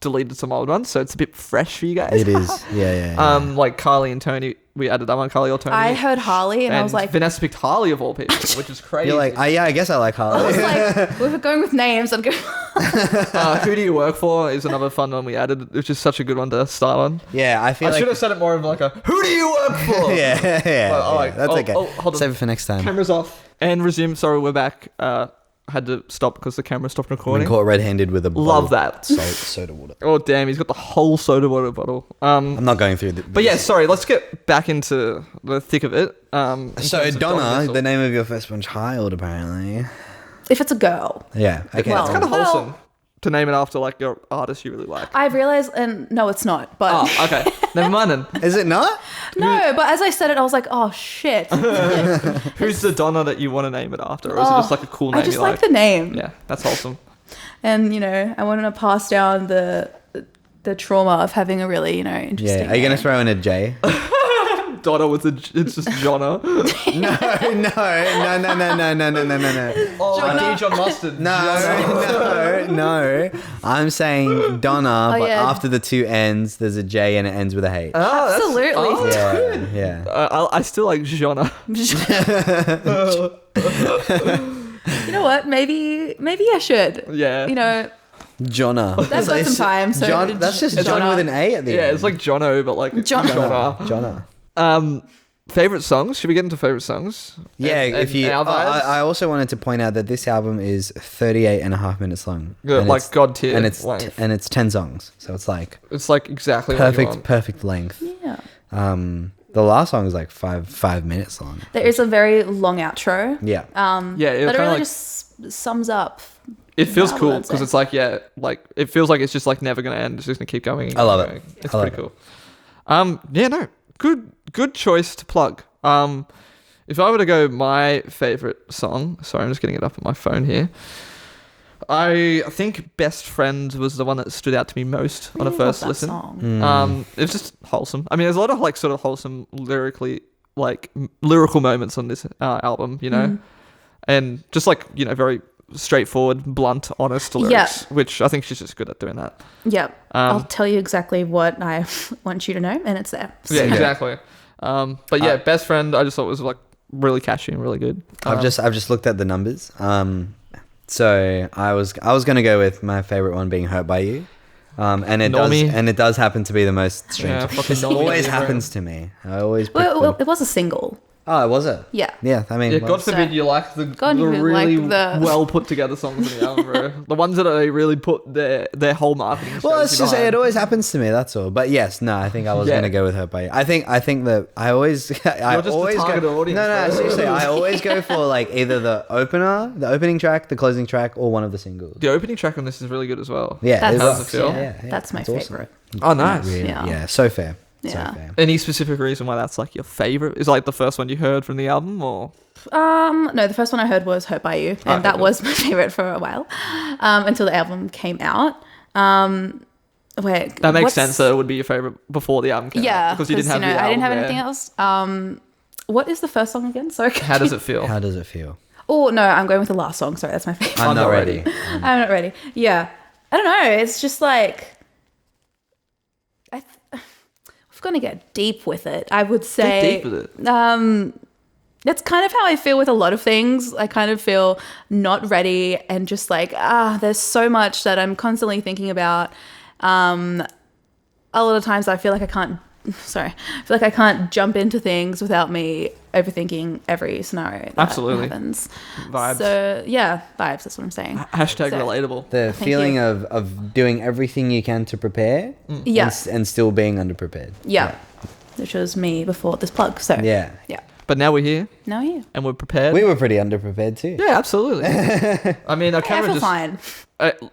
deleted some old ones, so it's a bit fresh for you guys. It is. Yeah. Like Carly and Tony, we added that one. Carly or Tony. I heard Harley and I was like, Vanessa picked Harley of all people, which is crazy. You're like, yeah, I guess I like I Harley. was like, we were going with names. I'd go, Who do you work for is another fun one we added, which is such a good one to start on. Yeah, I feel I like should have said it more of like a who do you work for? yeah. Well, like, That's okay. hold on. Save it for next time. Cameras off and resume. Sorry, we're back. Had to stop because the camera stopped Been recording. caught red-handed with a Love bottle that. of soda water. Oh damn, he's got the whole soda water bottle. I'm not going through the. But yeah, sorry. Let's get back into the thick of it. So Donna, the name of your firstborn child, apparently. if it's a girl. Yeah. Okay. Well- It's kind of Well- wholesome to name it after like your artist you really like. I realized, and no, it's not. But Oh, okay. Never mind then. Is it not? no, but as I said it, I was like, oh shit. Who's the Donna that you want to name it after, or is it just like a cool name I just you like the name. Yeah, that's wholesome. And, you know, I wanted to pass down the trauma of having a really, you know, interesting Yeah. Are you gonna name. throw in a J? Donna with it's just Jonna. No. Oh, Jonna. John Mustard. No. I'm saying Donna, Oh, but yeah. after the two ends, there's a J and it ends with a H. Absolutely. Yeah. I still like Jonna. You know what? Maybe I should. Yeah. You know, Jonna. That's got some time, so John, that's just John Jonna. with an A at the Yeah, end. it's like Jono, but like Jonna. Jonna. Jonna. Favorite songs? Should we get into favorite songs? Yeah, And- if and you. our vibes? I also wanted to point out that this album is 38 and a half minutes long. Yeah, And like it's- God tier and it's length. and it's 10 songs, so it's like It's like exactly what you want. perfect length. Yeah. The last song is like 5 minutes long. There is a very long outro. Yeah. Yeah, it But it kinda really like- just sums up. It feels I'd cool say. because it's like it feels like it's just like never gonna end. It's just gonna keep going. And I love going. it. It's I love pretty cool. Yeah, no, good choice to plug. If I were to go my favorite song, sorry, I'm just getting it up on my phone here. I think "Best Friend" was the one that stood out to me most on a Really first love that listen. song. It was just wholesome. I mean, there's a lot of like sort of wholesome lyrical moments on this album, you know, and just like, you know, very straightforward, blunt, honest lyrics, which I think she's just good at doing that. Yep. I'll tell you exactly what I want you to know, and it's there. Yeah, exactly. But yeah, "Best Friend" I just thought was like really catchy and really good. I've just looked at the numbers. So I was gonna go with my favorite one being "Hurt by You," and Normie. it does happen to be the most streamed. Yeah, fucking This Normie always everywhere. happens to me. I always. Pick Well, the- it was a single. oh, was it? Yeah. Yeah, I mean, Yeah, well, God forbid So- you like the God forbid you really like the- well put together songs in the album, bro. The ones that they really put their whole marketing. well, it's strategy just it behind. always happens to me. That's all. But yes, no, I think I was Yeah. gonna go with "Hurt by You." I think that I always I You're just the always target go. audience, No, bro. seriously, I always go for like either the opening track, the closing track, or one of the singles. The opening track on this is really good as well. Yeah, That's, it How's works. it feel? yeah, that's my it's awesome. favorite. Oh, nice. Really, Yeah. yeah, so fair. Yeah. So fair. Any specific reason why that's like your favorite? Is it like the first one you heard from the album, or No, the first one I heard was "Hurt by You," and Okay, that cool. was my favorite for a while, until the album came out. Wait, that makes what's- sense that it would be your favorite before the album came Yeah, out because you didn't have the I didn't have album anything there. else. What is the first song again? Sorry. How does it feel? How does it feel? Oh no, I'm going with the last song. Sorry, that's my favorite. I'm not ready. I'm not ready. Yeah, I don't know. It's just like we're gonna get deep with it. I would say Get deep with it. that's kind of how I feel with a lot of things. I kind of feel not ready and just like, there's so much that I'm constantly thinking about. A lot of times I feel like I can't jump into things without me overthinking every scenario that Absolutely. happens. Vibes. So yeah, vibes, that's what I'm saying. Hashtag So- relatable. The Thank feeling you. of doing everything you can to prepare, Yeah. and still being underprepared. Yeah. Which was me before this plug. So Yeah. yeah. But now we're here Now you. and we're prepared. We were pretty underprepared too. Yeah, absolutely. I mean, our I camera feel just fine.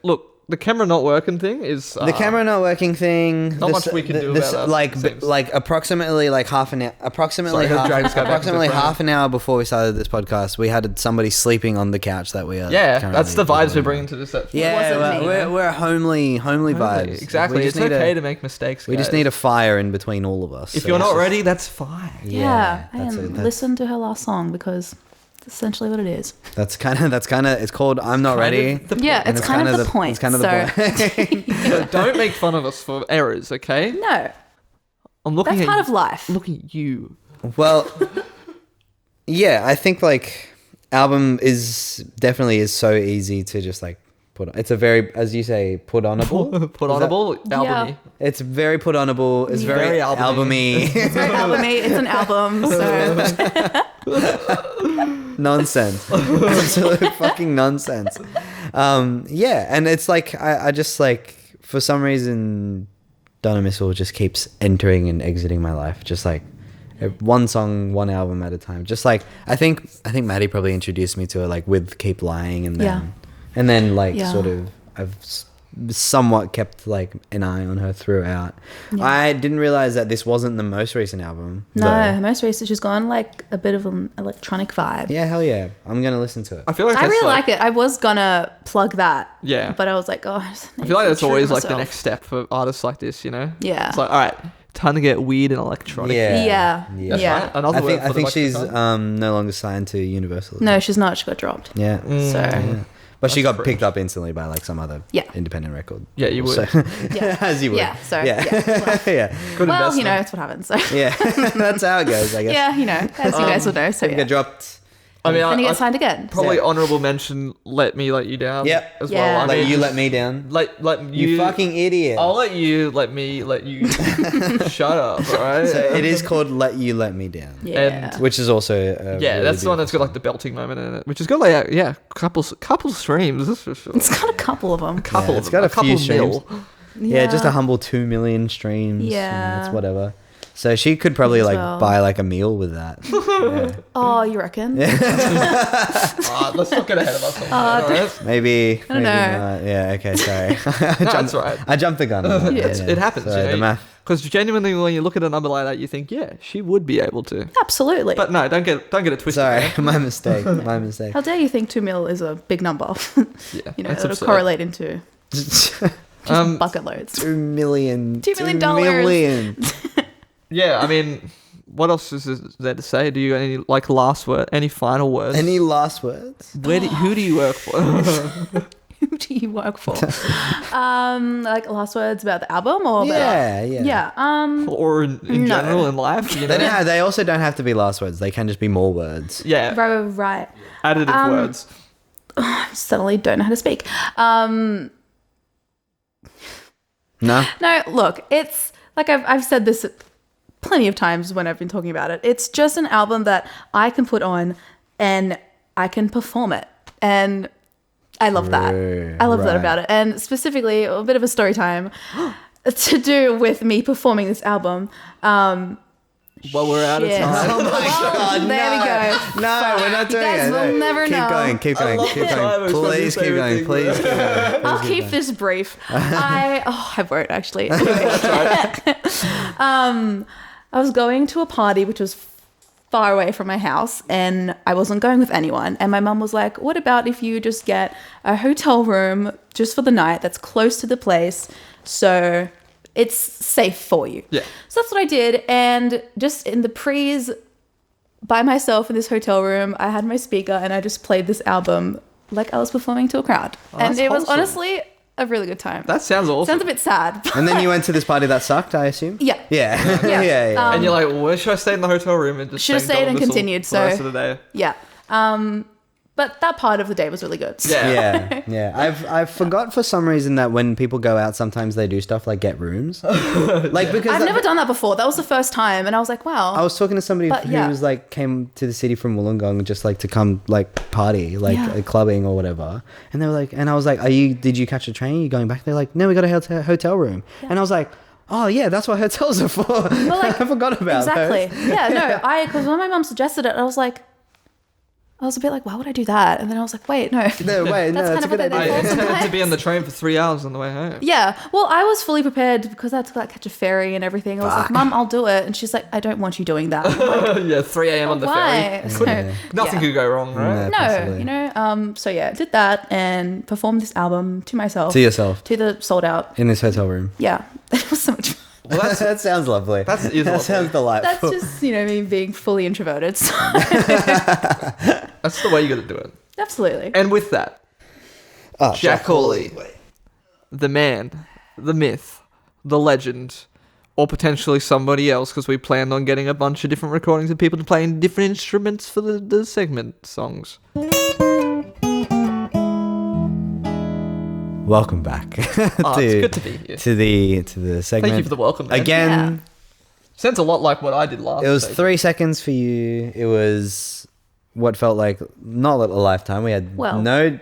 Look. The camera not working thing is The camera not working thing. Not much we can do about that, Like it seems. like approximately like half an hour. Approximately Sorry, Dragon's got back approximately into the frame. half an hour before we started this podcast, we had somebody sleeping on the couch that we are. Yeah, currently that's the vibes we're recording bringing on. to this episode. Yeah, wasn't me. we're homely vibes. Exactly. We It's just need okay a, to make mistakes. We just guys. need a fire in between all of us. If so you're it's not just- ready, that's fine. Yeah. that's And it, that's- listen to her last song because essentially what it is. That's kind of it's called I'm Not Ready. Yeah, And it's kind of the point. It's kind of the point. So don't make fun of us for errors, okay? No, I'm looking that's at part of life. looking at you. Well, yeah, I think like album is definitely so easy to just like put on. It's a very, as you say, put onable. Put onable, albumy. It's very put onable. It's very Very albumy. albumy. It's very albumy. It's an album, so Nonsense. Absolute fucking nonsense. Yeah, and it's like I just like for some reason Donna Missal just keeps entering and exiting my life, just like one song, one album at a time. Just like I think Maddie probably introduced me to it like with Keep Lying, and then like sort of I've somewhat kept like an eye on her throughout. I didn't realize that this wasn't the most recent album. no. though. Her most recent, she's gone like a bit of an electronic vibe. Yeah, hell yeah. I'm gonna listen to it. I feel like I that's really like it. I was gonna plug that. Yeah. But I was like, oh, I feel like that's always like the next step for artists like this, you know? Yeah. It's like, all right, time to get weird and electronic. Yeah. That's right. Another I word for the think she's microphone. no longer signed to Universal. No, she's not. She got dropped. Yeah. So Yeah. But she That's got cringe. picked up instantly by like some other Yeah. independent record. Yeah, you would. So, Yeah. as you would. Yeah, so, yeah. well. Yeah. Good well, investment. you know, that's what happens. So Yeah. That's how it goes, I guess. yeah, you know, as you guys will know. So You yeah. get dropped. I mean, And you I get signed again. probably Yeah. honorable mention. Let me let you down. Yep. As Yeah. well. I Like mean, you let me down. let You fucking idiot. I'll let you. Let me let you. Shut up. All right. So it is called Let You Let Me Down. Yeah. And- Which is also a Yeah, really that's the one that's got beautiful like the belting moment in it, which has got like couple streams. That's for sure. It's got a couple of them. Couple Yeah, of it's them, got a few couple mil. streams. Yeah, just a humble 2 million streams. Yeah. It's whatever. So she could probably As like well. buy like a meal with that. Yeah. Oh, you reckon? Let's not get ahead of ourselves. Alright? Maybe. I don't maybe know. not. Yeah. Okay. Sorry. No, that's right. I jumped the gun. on that, Yeah. It happens. Sorry, you know? the math. Because genuinely, when you look at a number like that, you think, yeah, she would be able to. Absolutely. But no, don't get it twisted. Sorry, man. my mistake. My mistake. How dare you think 2 mil is a big number? Yeah, You know, it's it'll absurd. correlate into just bucket loads. 2 million. $2 million. $2 million. Yeah, I mean, what else is there to say? Do you got any like last word? Any final words? Any last words? Who do you work for? Who do you work for? Like last words about the album or Yeah, about, yeah. yeah. Or in No. general in life? You They, know? don't, they also don't have to be last words. They can just be more words. Yeah, Right. additive words. Suddenly don't know how to speak. No, No? look, it's like I've said this plenty of times when I've been talking about it. It's just an album that I can put on and I can perform it. And I love that. I love that Right. about it. And specifically, a bit of a story time to do with me performing this album. Well, we're out of Shit. time. Oh my god, there we go. No, we're not doing guys it. will No. never keep know. Going, keep going, love keep the time going. it's probably Please keep favorite going. thing. Please keep going. I'll keep this brief. I won't actually. I was going to a party which was far away from my house and I wasn't going with anyone. And my mum was like, what about if you just get a hotel room just for the night that's close to the place so it's safe for you? Yeah. So that's what I did. And just in the prees by myself in this hotel room, I had my speaker and I just played this album like I was performing to a crowd. And that's it was wholesome. honestly a really good time. That sounds awesome. Sounds a bit sad. but- And then you went to this party that sucked, I assume? Yeah. Yeah. Yeah. yeah. and you're like, well, where should I stay in the hotel room? And just Should have sang stayed Donna and Missal continued, for the rest so- of the day. Yeah. But that part of the day was really good. So- Yeah. Yeah. I forgot for some reason that when people go out, sometimes they do stuff like get rooms. Like because I've never done that before. That was the first time. And I was like, wow. I was talking to somebody But, who yeah. was like came to the city from Wollongong just like to come like party like Yeah. clubbing or whatever, and they were like, and I was like, did you catch a train? Are you going back? They're like, no, we got a hotel room, and I was like, oh yeah, that's what hotels are for. Well, like, I forgot about exactly. those. Yeah, no, because when my mum suggested it, I was a bit like, why would I do that? And then I was like, wait, no. No, wait, no, That's that's kind a of good what they idea. I do. intended to be on the train for 3 hours on the way home. Yeah. Well, I was fully prepared because I had to like catch a ferry and everything. I was like, Mum, I'll do it. And she's like, I don't want you doing that. I'm like, Yeah, 3 a.m. on the why? ferry. So, Nothing yeah. could go wrong, right? No. No, Possibly. you know. So yeah, did that and performed this album to myself. To yourself To the sold out. in this hotel room. Yeah. It was so much fun. Well, that's That sounds lovely. That is that lovely. sounds That's delightful. just, me being fully introverted. So. That's the way you got to do it. Absolutely. And with that, Jack Hawley, Wait. the man, the myth, the legend, or potentially somebody else, because we planned on getting a bunch of different recordings of people playing different instruments for the segment songs. Welcome back. It's good to be here. to the segment. Thank you for the welcome, man. Again. Sounds a lot like what I did last. It was segment. 3 seconds for you. It was what felt like not a lifetime. We had no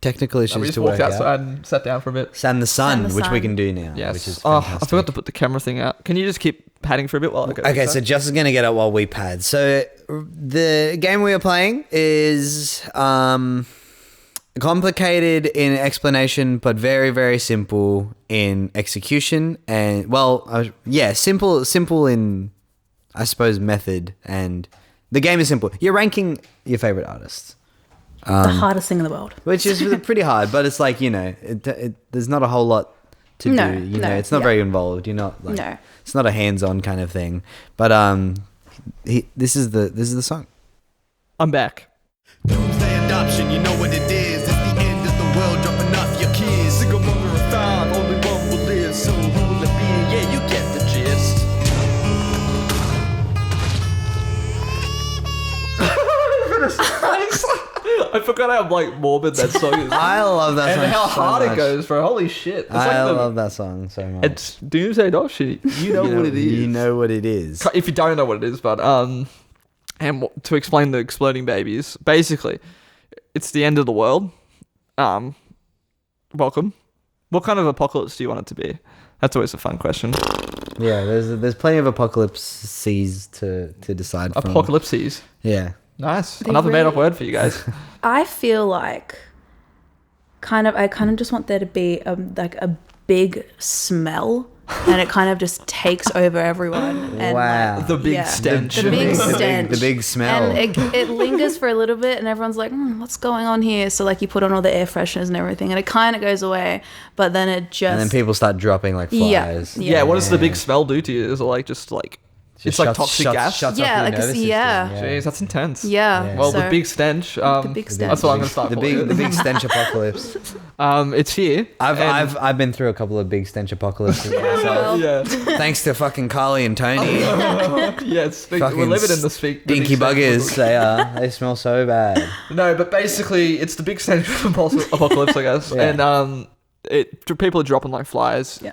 technical No, issues we just to walked work outside out. and sat down for a bit. Sand the sun, Sand the which we sun. can do now. Yes. Which is I fantastic. forgot to put the camera thing out. Can you just keep padding for a bit while I go? Okay, so Jess is going to get it while we pad. So the game we are playing is complicated in explanation, but very, very simple in execution. And simple in, I suppose, method. And the game is simple. You're ranking your favorite artists, the hardest thing in the world. which is pretty hard. But it's like, there's not a whole lot to No, do. no, It's not yeah. very involved. You're not like No. it's not a hands-on kind of thing. But this is the song. I'm back. Doomsday Adoption, you know what it is. It's the end of the world, dropping off your kids. Single mother of five, only one will live. So who will it be? Yeah, you get the gist. I forgot how morbid that song is. I love that song. And how so hard much. it goes, bro. Holy shit. It's I like love that song so much. It's Doomsday Adoption. You know what it is. You know what it is. If you don't know what it is, but to explain the exploding babies, basically, it's the end of the world. Welcome. What kind of apocalypse do you want it to be? That's always a fun question. Yeah, there's plenty of apocalypses to decide from. Apocalypses. Yeah. Nice. They Another made up really- word for you guys. I feel like I kind of just want there to be a big smell, and it kind of just takes over everyone. And Wow. The big yeah. stench. The big stench. The big smell. And it lingers for a little bit, and everyone's like, what's going on here? So, you put on all the air fresheners and everything, and it kind of goes away, but then it just... And then people start dropping like flies. Yeah, what does the big smell do to you? Is it it's like toxic gas? Shuts Yeah, off your like nervous system. yeah. Jeez, that's intense. Yeah. Well, so- the big stench. The big stench. That's what I'm gonna start. The for big you. the big stench apocalypse. It's here. I've been through a couple of big stench apocalypses myself. Yeah. Thanks to fucking Carly and Tony. Yes. We're Fucking living in the speak. Dinky buggers. They smell so bad. No, but basically, it's the big stench apocalypse, I guess. Yeah. And people are dropping like flies. Yeah.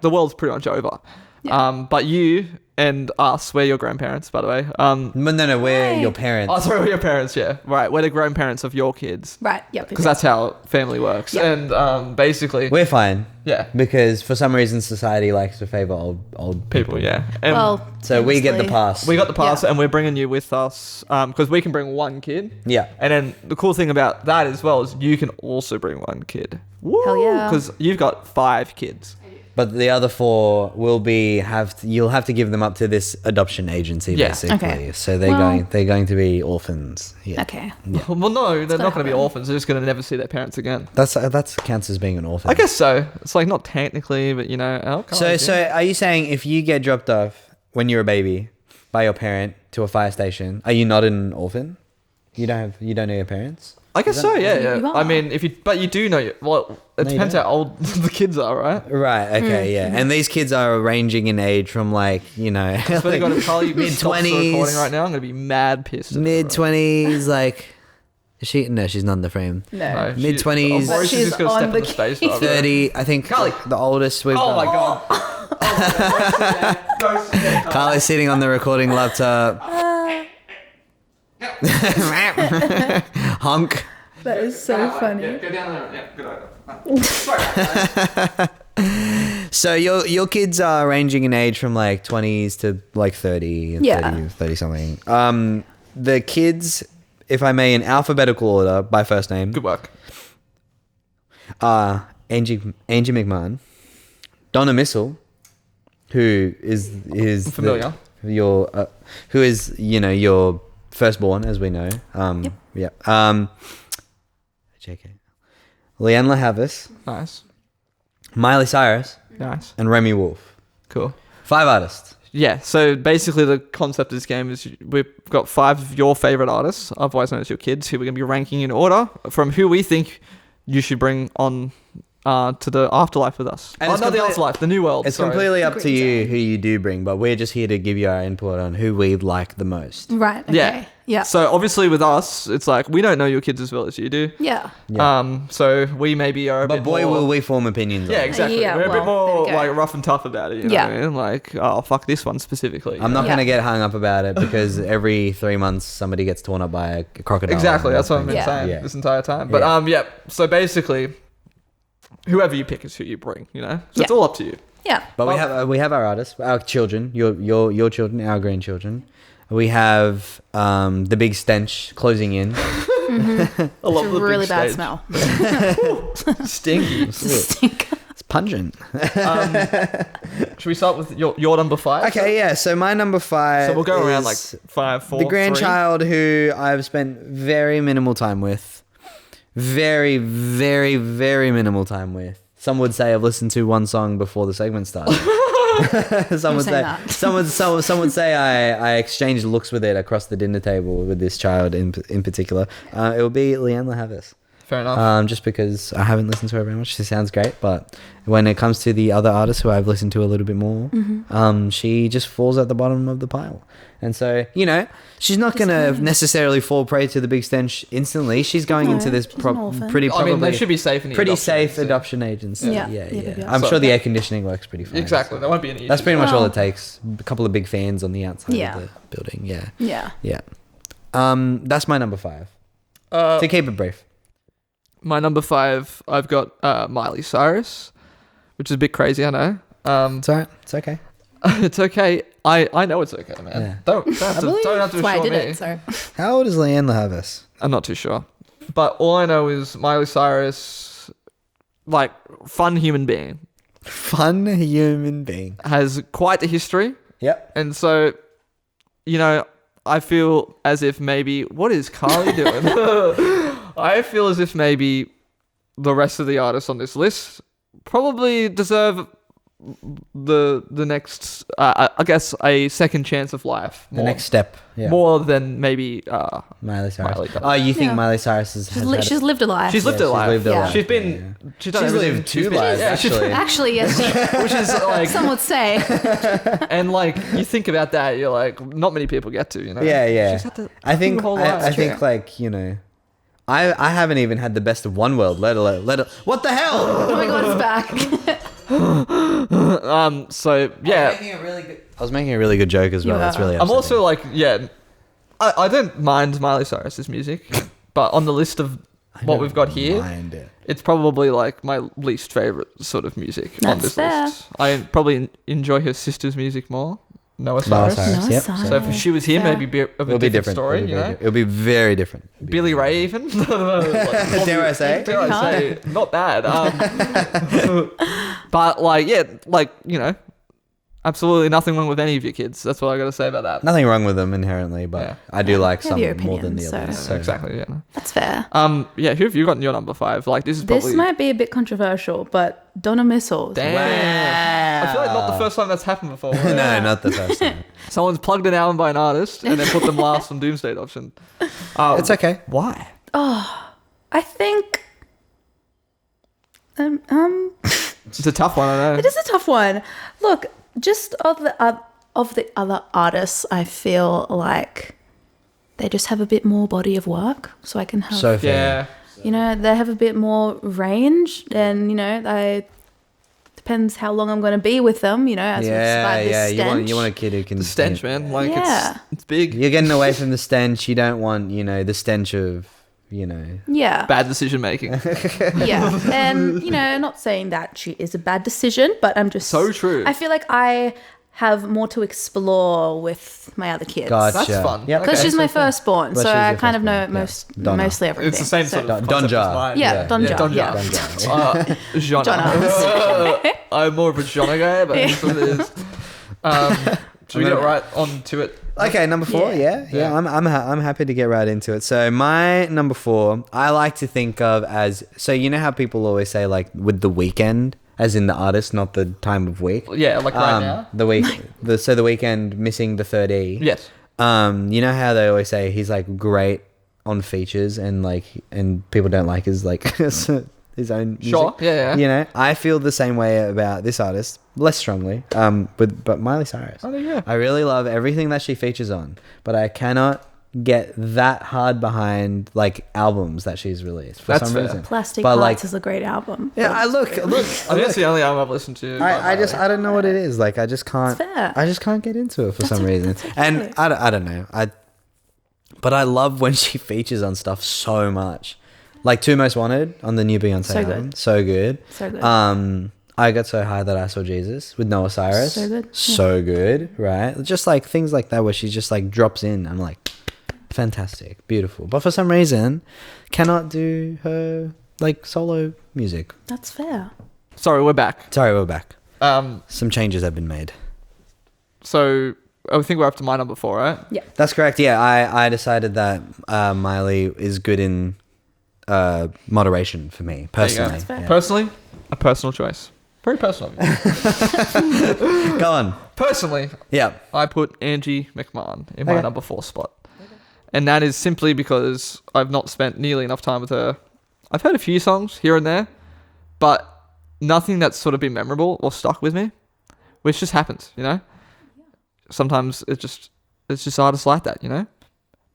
The world's pretty much over. Yeah. But you and us, we're your grandparents, by the way. But no, we're Right. your parents. Oh, sorry, we're your parents, yeah. Right, we're the grandparents of your kids. Right, yep. Because that's how family works. Yeah. And basically, We're fine. yeah, Because for some reason society likes to favor old people, yeah. And Well, So we get the famously- pass. we got the pass, Yeah. and we're bringing you with us because we can bring one kid. Yeah. And then the cool thing about that as well is you can also bring one kid. Hell yeah. Because you've got 5 kids. But the other 4 will be you'll have to give them up to this adoption agency Yeah. basically. Okay. So they're going to be orphans. Yeah. Okay. Well, no, they're not going to be happen. orphans. They're just going to never see their parents again. That's counts as being an orphan. I guess so. It's not technically, but So are you saying if you get dropped off when you're a baby by your parent to a fire station, are you not an orphan? You don't know your parents? I guess so. Yeah. You I are. mean, but you do know. It No, you depends don't. how old the kids are, right? Right. Okay. Yeah. And these kids are ranging in age from Swear to God, if Carly mid stops the recording 20s, right now, I'm going to be mad pissed. at her, mid right? 20s. Like, is she? No, she's not in the frame. No. No, she- Mid-20s. Or But she's she's just going to on step the in the space. key. bar, right? 30. I think Carly. the oldest we've Oh my got. God. Go sit there, Carly. Carly's sitting on the recording laptop. Honk. That is so funny. Yeah, go down there. Yeah, good idea. Sorry. So your kids are ranging in age from like 20s to like 30 and Yeah. 30 something. The kids, if I may, in alphabetical order by first name, Good work. Angie McMahon, Donna Missal, who is Familiar. who is your firstborn, as we know. Yep. JK, Leanne LaHavis, Nice. Miley Cyrus, Nice. and Remy Wolf. Cool. 5 artists. yeah, so basically the concept of this game is we've got 5 of your favorite artists, otherwise known as your kids, who we're going to be ranking in order from who we think you should bring on to the afterlife with us. And it's not the complete- afterlife, the new world. It's sorry. completely up to Green you zone. who you do bring, but we're just here to give you our input on who we like the most. Right. Okay. Yeah. Yeah. So obviously with us, it's like we don't know your kids as well as you do. Yeah. So we maybe are a But bit boy, more... will we form opinions Yeah, on it. exactly. Yeah, We're a bit well, more there we go. like rough and tough about it. You know Yeah. what I mean? Like, oh, fuck this one specifically. I'm not Yeah. going to get hung up about it because every 3 months somebody gets torn up by a crocodile. Exactly. That's what I've been Yeah. saying Yeah. this entire time. But Yeah. So basically, whoever you pick is who you bring. You know, so it's Yeah. all up to you. Yeah. But we have our artists, our children, your children, our grandchildren. We have the big stench closing in. I love It's the a really big bad stage. smell. Stinky. Stink. It's pungent. Should we start with your number 5? Okay, yeah. So my number 5. So we'll go around like is 5, 4, the 3. grandchild who I've spent very minimal time with. Very, very, very minimal time with. Some would say I've listened to one song before the segment started. Some would say saying that. some would say I exchanged looks with it across the dinner table with this child in particular. It would be Leanne LaHavis. Fair enough. Just because I haven't listened to her very much. She sounds great, but when it comes to the other artists who I've listened to a little bit more, she just falls at the bottom of the pile. And so, she's not going to necessarily fall prey to the big stench instantly. She's going into this she's an orphan. pretty I probably mean, they should be safe in the pretty adoption safe agency. adoption agency. Yeah. Yeah. Yeah. I'm So- sure the air conditioning works pretty fine. Exactly. There won't be any. That's pretty much all Well- it takes. A couple of big fans on the outside Yeah. of the building. Yeah. Yeah. Yeah. That's my number 5. Uh, To keep it brief. my number 5, I've got Miley Cyrus, which is a bit crazy, I know. It's alright. It's okay. It's okay. I know it's okay, man. Yeah. Don't have to That's why I assure did me. it. So How old is Leanne LaHavis? I'm not too sure. But all I know is Miley Cyrus, like, fun human being, Fun human being. has quite a history. Yep. And so, I feel as if maybe... What is Carly doing? I feel as if maybe the rest of the artists on this list probably deserve the next, I guess, a second chance of life. The next step. Yeah. More than maybe... Miley Cyrus. Miley does. Oh, you think Yeah. Miley Cyrus has had she's lived a life. She's lived her life. lived her Yeah. life. She's been... Yeah. She's, done She's everything. lived 2 She's been- lives, yeah, she's- actually. Actually, yes. Which is like... Some would say. And like, you think about that, you're like, not many people get to, Yeah. She's had to I think whole life. I think like, I haven't even had the best of one world, let alone what the hell? Oh my god, it's back. So yeah, I was making a really good joke as well. You That's are. really I'm upsetting. also like, I don't mind Miley Cyrus's music, but on the list of what we've got here, Mind it. it's probably like my least favorite sort of music on That's this fair. list. I probably enjoy her sister's music more. Noah Noah Cyrus. Cyrus. No, Yep. sorry. So if she was here, Fair. maybe be of It'll a be different different. story, It'll be very you know? di- It'll be very different. It'll be Billy very Ray even? Like, Dare I say? Dare I say? Not bad. But absolutely nothing wrong with any of your kids. That's what I got to say about that. Nothing wrong with them inherently, but Yeah. I do like Have some your more than the opinions, others. so- So. Exactly. Yeah. That's fair. Yeah. Who have you got in your number 5? Like this is This probably. might be a bit controversial, but Donna Missal. Damn. I feel like not the first time that's happened before. No, not the first time. Someone's plugged an album by an artist and then put them last on Doomsday Adoption. It's okay. Why? I think. It's a tough one, I know. It is a tough one. Look, just of the other artists, I feel like they just have a bit more body of work, so I can have. So fair. Yeah. They have a bit more range, and they depends how long I'm going to be with them. As we survive this stench. You want a kid who can The stench, man. Like Yeah. it's big. You're getting away from the stench. You don't want the stench of Yeah. Bad decision making. Yeah. And, not saying that she is a bad decision, but I'm just... So true. I feel like I have more to explore with my other kids. Gotcha. That's fun. Yep. Because Okay. she's my firstborn, Well, so she's I your kind of know firstborn, yeah. Donna. mostly everything. It's the same So- sort of Donja. concept as mine. Yeah, Donja, Donja. yeah. Genre. I'm more of a genre guy, but that's what it is. Should we get right on to it? Okay, number 4. Yeah. Yeah. I'm happy to get right into it. So my number 4, I like to think of as, so you know how people always say like with The Weeknd, as in the artist, not the time of week. Yeah, like right now. The weekend missing the third E. Yes. You know how they always say he's like great on features and people don't like his like his own music. Sure. Yeah. You know, I feel the same way about this artist, less strongly. But Miley Cyrus. Oh, there you go. I really love everything that she features on, but I cannot get that hard behind like albums that she's released for That's some fair. reason. Plastic But, Hearts like, is a great album. Yeah, I look. I think that's the only album I've listened to. I don't know what it is. Like I just can't. It's fair. I just can't get into it for some reason. that's And okay. I don't know. But I love when she features on stuff so much. Like Two Most Wanted on the new Beyonce So good. album. So good. So good. I Got So High That I Saw Jesus with Noah Cyrus. So good. So good, right? Just like things like that where she just like drops in. I'm like, fantastic, beautiful. But for some reason, cannot do her like solo music. That's fair. Sorry, we're back. Sorry, we're back. Um, Some changes have been made. so I think we're up to my number 4, right? Yeah. That's correct. Yeah, I decided that Miley is good in moderation for me There you go. personally. That's fair. Yeah. Personally, a personal choice. Very personal of you. Go on. Personally, Yeah. I put Angie McMahon in my Okay. number 4 spot. And that is simply because I've not spent nearly enough time with her. I've heard a few songs here and there, but nothing that's sort of been memorable or stuck with me, which just happens, you know? Sometimes it's just artists like that, you know?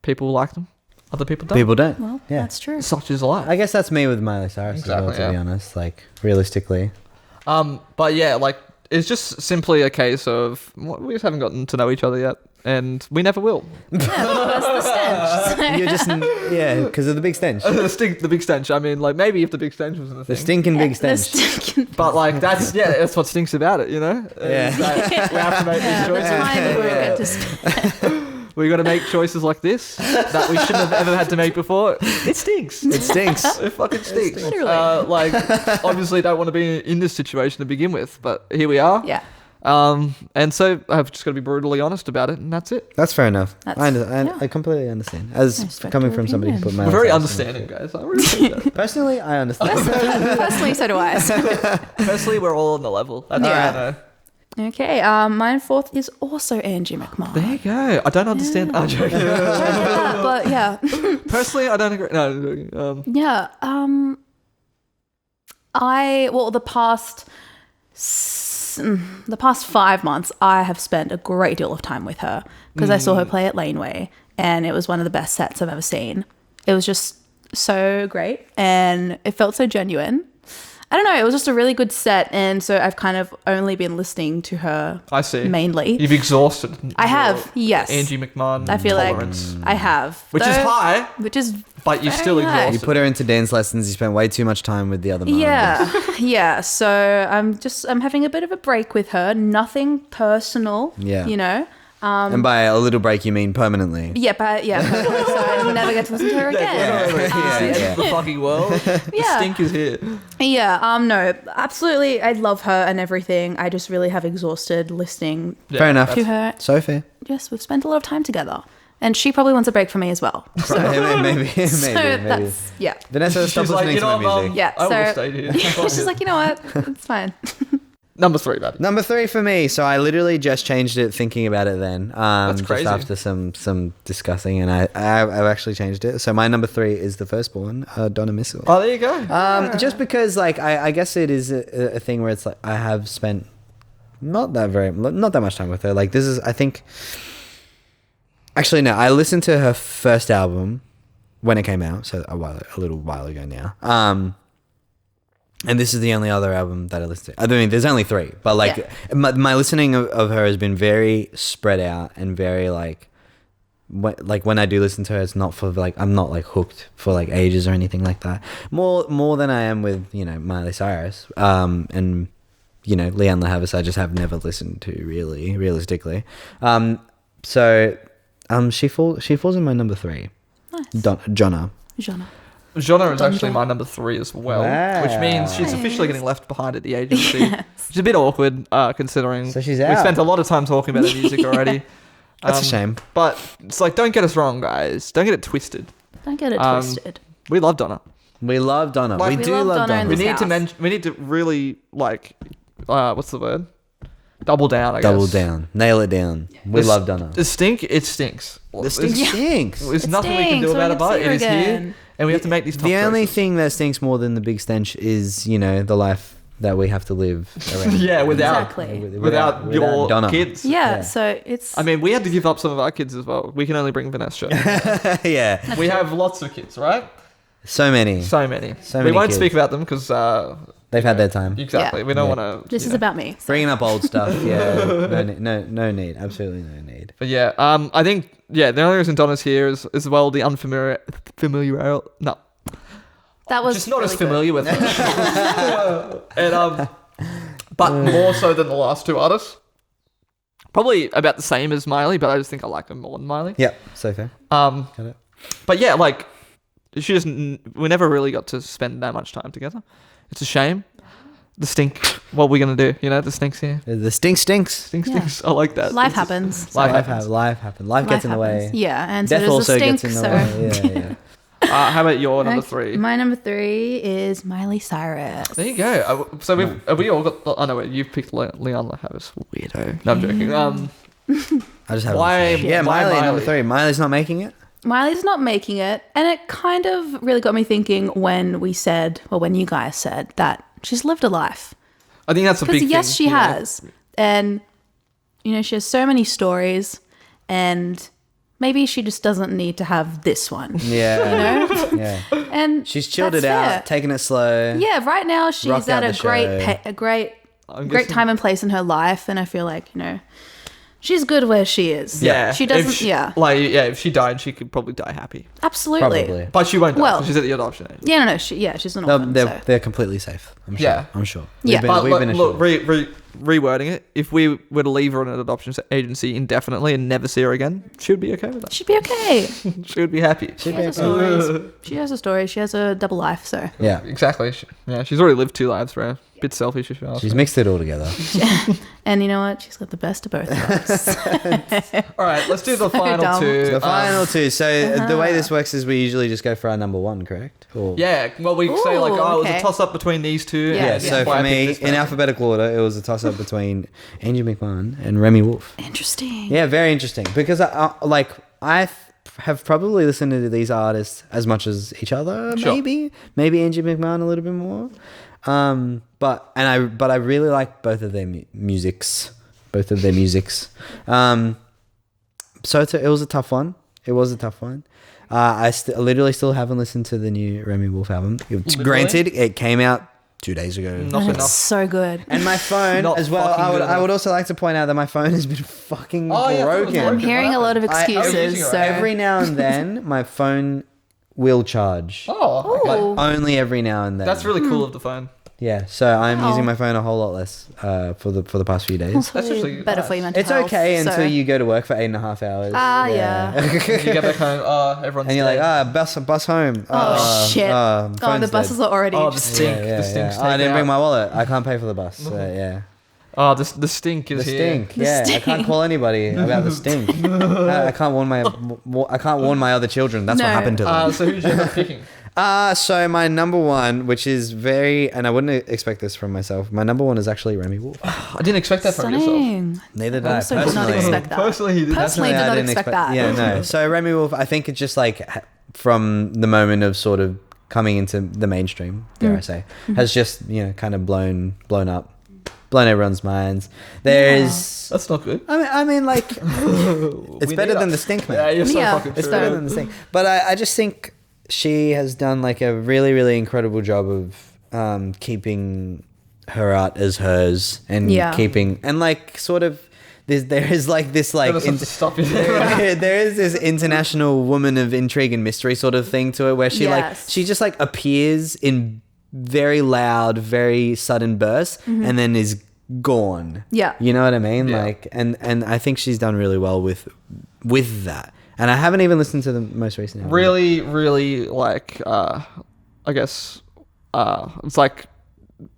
People like them, other people don't. People don't. Well, Yeah. that's true. Such is life. I guess that's me with Miley Cyrus Exactly, as well, to be yeah. honest. Like, realistically. But yeah, like, it's just simply a case of we just haven't gotten to know each other yet, and we never will. Yeah, that's the stench. You're just, yeah, because of the big stench. The big stench. I mean, like, maybe if the big stench was in the The thing. stinking big The stench. stinking- But like that's what stinks about it, you know. Yeah. Is that we have to make Yeah, these the choices. time we won't get to spend. We got to make choices like this that we shouldn't have ever had to make before. It stinks. It stinks. It fucking stinks. Literally. Like obviously don't want to be in this situation to begin with, but here we are. Yeah. And so I've just got to be brutally honest about it, and that's it. That's fair enough. Yeah. I completely understand. As respect coming your from somebody who opinion. put my We're very understanding, guys. I really appreciate that. Personally, I understand. Personally, so do I. Personally, we're all on the level. That's Yeah. all I know. Okay, mine 4th is also Angie McMahon. There you go. I don't understand. I'm joking. Don't get that, but yeah. Personally, I don't agree. No, I'm joking. Yeah. The past 5 months, I have spent a great deal of time with her because I saw her play at Laneway, and it was one of the best sets I've ever seen. It was just so great, and it felt so genuine. I don't know, it was just a really good set, and so I've kind of only been listening to her I see. mainly. You've exhausted. I have, your yes. Angie McMahon. I feel tolerance. like I have. Which is Though- high, Which is but you're very still high. exhausted. You put her into dance lessons. You spent way too much time with the other mom. yeah. So I'm having a bit of a break with her. Nothing personal. Yeah. You know. And by a little break, you mean permanently. Yeah, but so I never get to listen to her again. It's the end of the fucking world. The Yeah. stink is here. Yeah. No. Absolutely. I love her and everything. I just really have exhausted listening Fair enough. to her. So fair. Yes, we've spent a lot of time together, and she probably wants a break from me as well. So, maybe. so that's yeah. Vanessa, stop She's like, listening you to know my what, music. Mum? Yeah, I will so- stay here. She's like, you know what? It's fine. Number 3, buddy. Number 3 for me. So I literally just changed it thinking about it then. That's crazy. Just after some discussing, and I've actually changed it. So my number 3 is the firstborn, Donna Missal. Oh, there you go. Just because, like, I guess it is a thing where it's like I have spent not that much time with her. Like, this is, I think. Actually, no. I listened to her first album when it came out, so a little while ago now. And this is the only other album that I listened to. I mean, there's only 3, but like my listening of her has been very spread out and very like when I do listen to her, it's not for like I'm not like hooked for like ages or anything like that. More than I am with Miley Cyrus and Leanne LaHavis. I just have never listened to really realistically. So she falls in my number 3. Nice. Jonna. Genre is actually my number 3 as well, Wow. which means she's officially getting left behind at the agency, which is a bit awkward considering So she's we out. spent a lot of time talking about her music already. That's a shame. But it's like, don't get us wrong, guys. Don't get it twisted. Don't get it Um, twisted. We love Donna. We love Donna. Like, we we do love love Donna Donna. in We this need to house. we need to really like, what's the word? Double down. I Double guess. down. Nail it down. We The love s- Donna. The stink. It stinks. The stink stinks. There's It nothing we can do stinks, about we it, but can see it her is here, again. and we have to make these. Tough The only choices. thing that stinks more than the big stench is, you know, the life that we have to live around. Yeah, without Exactly. without your Donna. kids. Yeah, so it's. I mean, we had to give up some of our kids as well. We can only bring Vanessjah. Yeah. We have lots of kids, right? So many. So many. So we many won't kids. speak about them because They've had their time. exactly. Yeah. We don't Yeah. want to. this is about me. So. Bringing up old stuff. Yeah. No need. Absolutely no need. But yeah, I think the only reason Donna's here is as well the familiar. No, That was just not as really good. familiar with her. And but more so than the last two artists. Probably about the same as Miley, but I just think I like her more than Miley. Yep. So fair. Um, Got it. but yeah, like she just we never really got to spend that much time together. It's a shame. The stink. What are we gonna do? You know, the stink's here. The stink stinks. Stink Yeah. stinks. I like that. Life It's just- happens. Life Life happens. happens. Life gets in the way. happens. Yeah, and so Death does also the stink. gets in the So. way. Yeah. How about your number Okay, three? My number 3 is Miley Cyrus. There you go. So have we all got? Oh no, wait. You've picked Leon Lahavis. Weirdo. No, I'm joking. I just had Why- Yeah, why Miley, number Miley? 3. Miley's not making it. Miley's not making it, and it kind of really got me thinking when you guys said that she's lived a life. I think that's a big Because thing. yes, she you know. has, and you know she has so many stories, and maybe she just doesn't need to have this one. Yeah. You know, Yeah. and She's chilled that's it out, fair. taking it slow. Yeah, right now she's Rocked at out a the show. great I'm great guessing- time and place in her life, and I feel like, you know, she's good where she is. Yeah, she if doesn't. Yeah, if she died, she could probably die happy. absolutely. Probably. But she won't die. Well- 'cause she's at the adoption age. Yeah, no, she's an orphan. They're, So. they're completely safe. I'm sure. Yeah. I'm sure. Yeah. But We've been look, assured. rewording it. If we were to leave her in an adoption agency indefinitely and never see her again, she would be okay with that. She'd be okay. She would be happy. She has a story. She has a story. She has a double life. So Yeah. Exactly. She's already lived 2 lives, bro. Bit selfish if you ask She's me. mixed it all together. and you know what? She's got the best of both worlds. All right, let's do the final dumb. 2. The final 2. So the way this works is we usually just go for our number 1, correct? Or... Yeah, well, we say like, Ooh, it was a okay. toss up between these 2. Yeah, Yeah, yeah. so why I for picked me, this in person. alphabetical order, it was a toss-up between Angie McMahon and Remy Wolf. Interesting. Yeah, very interesting. Because I have probably listened to these artists as much as each other, Sure. maybe Angie McMahon a little bit more. But I really like both of their musics. So it was a tough one. I literally still haven't listened to the new Remy Wolf album. Granted, it came out 2 days ago. Not And enough. it's so good. And my phone Not as well. fucking good I would enough. also like to point out that my phone has been fucking Oh, yeah, I thought it was broken. I'm broken. hearing a lot of I- excuses. using it so Every now and then, my phone will charge. Oh, okay. Ooh. Only every now and then. That's really cool of the phone. Yeah. So I'm Oh. using my phone a whole lot less for the past few days. That's That's actually better nice. for your mental It's health. okay until so- you go to work for 8.5 hours. Yeah. You get back home, everyone's And you're like, dead. bus home. Oh, shit. Oh, phone's the dead. buses are already. Oh, the just- stink. Yeah, The stink's yeah. Oh, I taken didn't bring out. my wallet. I can't pay for the bus. So, yeah. Oh, the stink is The here. stink. Yeah, I can't stink. call anybody about the stink. I can't warn my other children. That's what No. happened to them. So who's your picking? So my number 1, which is and I wouldn't expect this from myself. My number 1 is actually Remy Wolf. I didn't expect that from yourself. Stunning. Neither did I Also did not personally. expect that. Personally, he did. Personally, did I not didn't expect that. Yeah, no. So Remy Wolf, I think it's just like from the moment of sort of coming into the mainstream, dare I say, has just kind of blown up, blown everyone's minds. There's, That's not good. I mean, like, it's better than the stink, man. Yeah, you're so Yeah, fucking It's true. better than the stink. But I just think she has done like a really, really incredible job of keeping her art as hers and Yeah. keeping and like sort of. There is like this like Gotta stop you. there is this international woman of intrigue and mystery sort of thing to it where she Yes. she just like appears in very loud, very sudden bursts and then is gone. Yeah. You know what I mean? Yeah. Like and I think she's done really well with that. And I haven't even listened to the most recent album. Really, really like. I guess it's like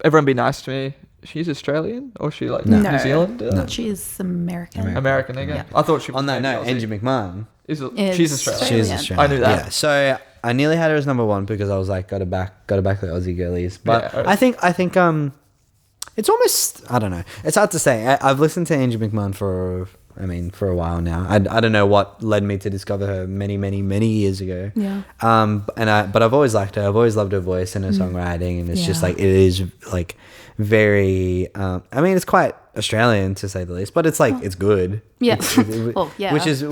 everyone be nice to me. She's Australian or is she like No. New Zealand? No. She's American. American again. Yeah. I thought she was. On that maybe note, Aussie. Angie McMahon. Is She's Australian. She's Yeah. Australian. I knew that. Yeah. So I nearly had her as number 1 because I was like, gotta back the Aussie girlies. But Yeah. I think it's almost, I don't know. It's hard to say. I've listened to Angie McMahon for a while now. I don't know what led me to discover her many, many, many years ago. Yeah. But I've always liked her. I've always loved her voice and her songwriting, and it's just Yeah. like, it is like very. It's quite Australian to say the least, but it's like it's good. Yeah. It's- Well, yeah. Which is Shout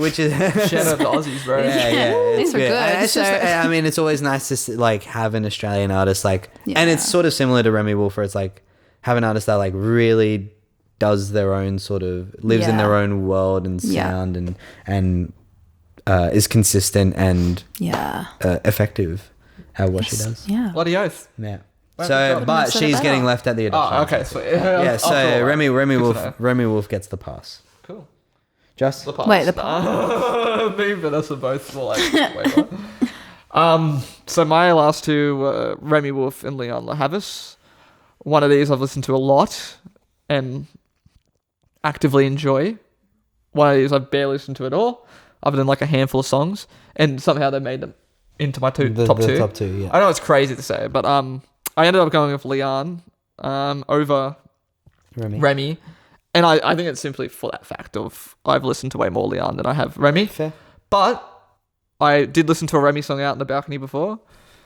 out to Aussies, bro. yeah, These it's are good, And it's just, so- it's always nice to like have an Australian artist like, and it's Yeah. sort of similar to Remy Wolf, where it's like have an artist that like really does their own sort of lives in Yeah. their own world and Yeah. sound and is consistent and Yeah. effective at what she does. Yeah. Bloody oath. Yeah. Well, So, good job. but Set it she's better. getting left at the adoption. Oh, okay. Sweet. Yeah. So Remy Good to know. Wolf gets the pass. Cool. Just The pass. Wait, the Me and Vanessa both were like, wait, what? So my last two were Remy Wolf and Leon LaHavis. One of these I've listened to a lot and actively enjoy. One of these I've barely listened to at all, other than like a handful of songs, and somehow they made them into my top two. Top two. Yeah. I know it's crazy to say, but I ended up going with Leon over Remy. And I think it's simply for that fact of I've listened to way more Leon than I have Remy. Fair. But I did listen to a Remy song out in the balcony before.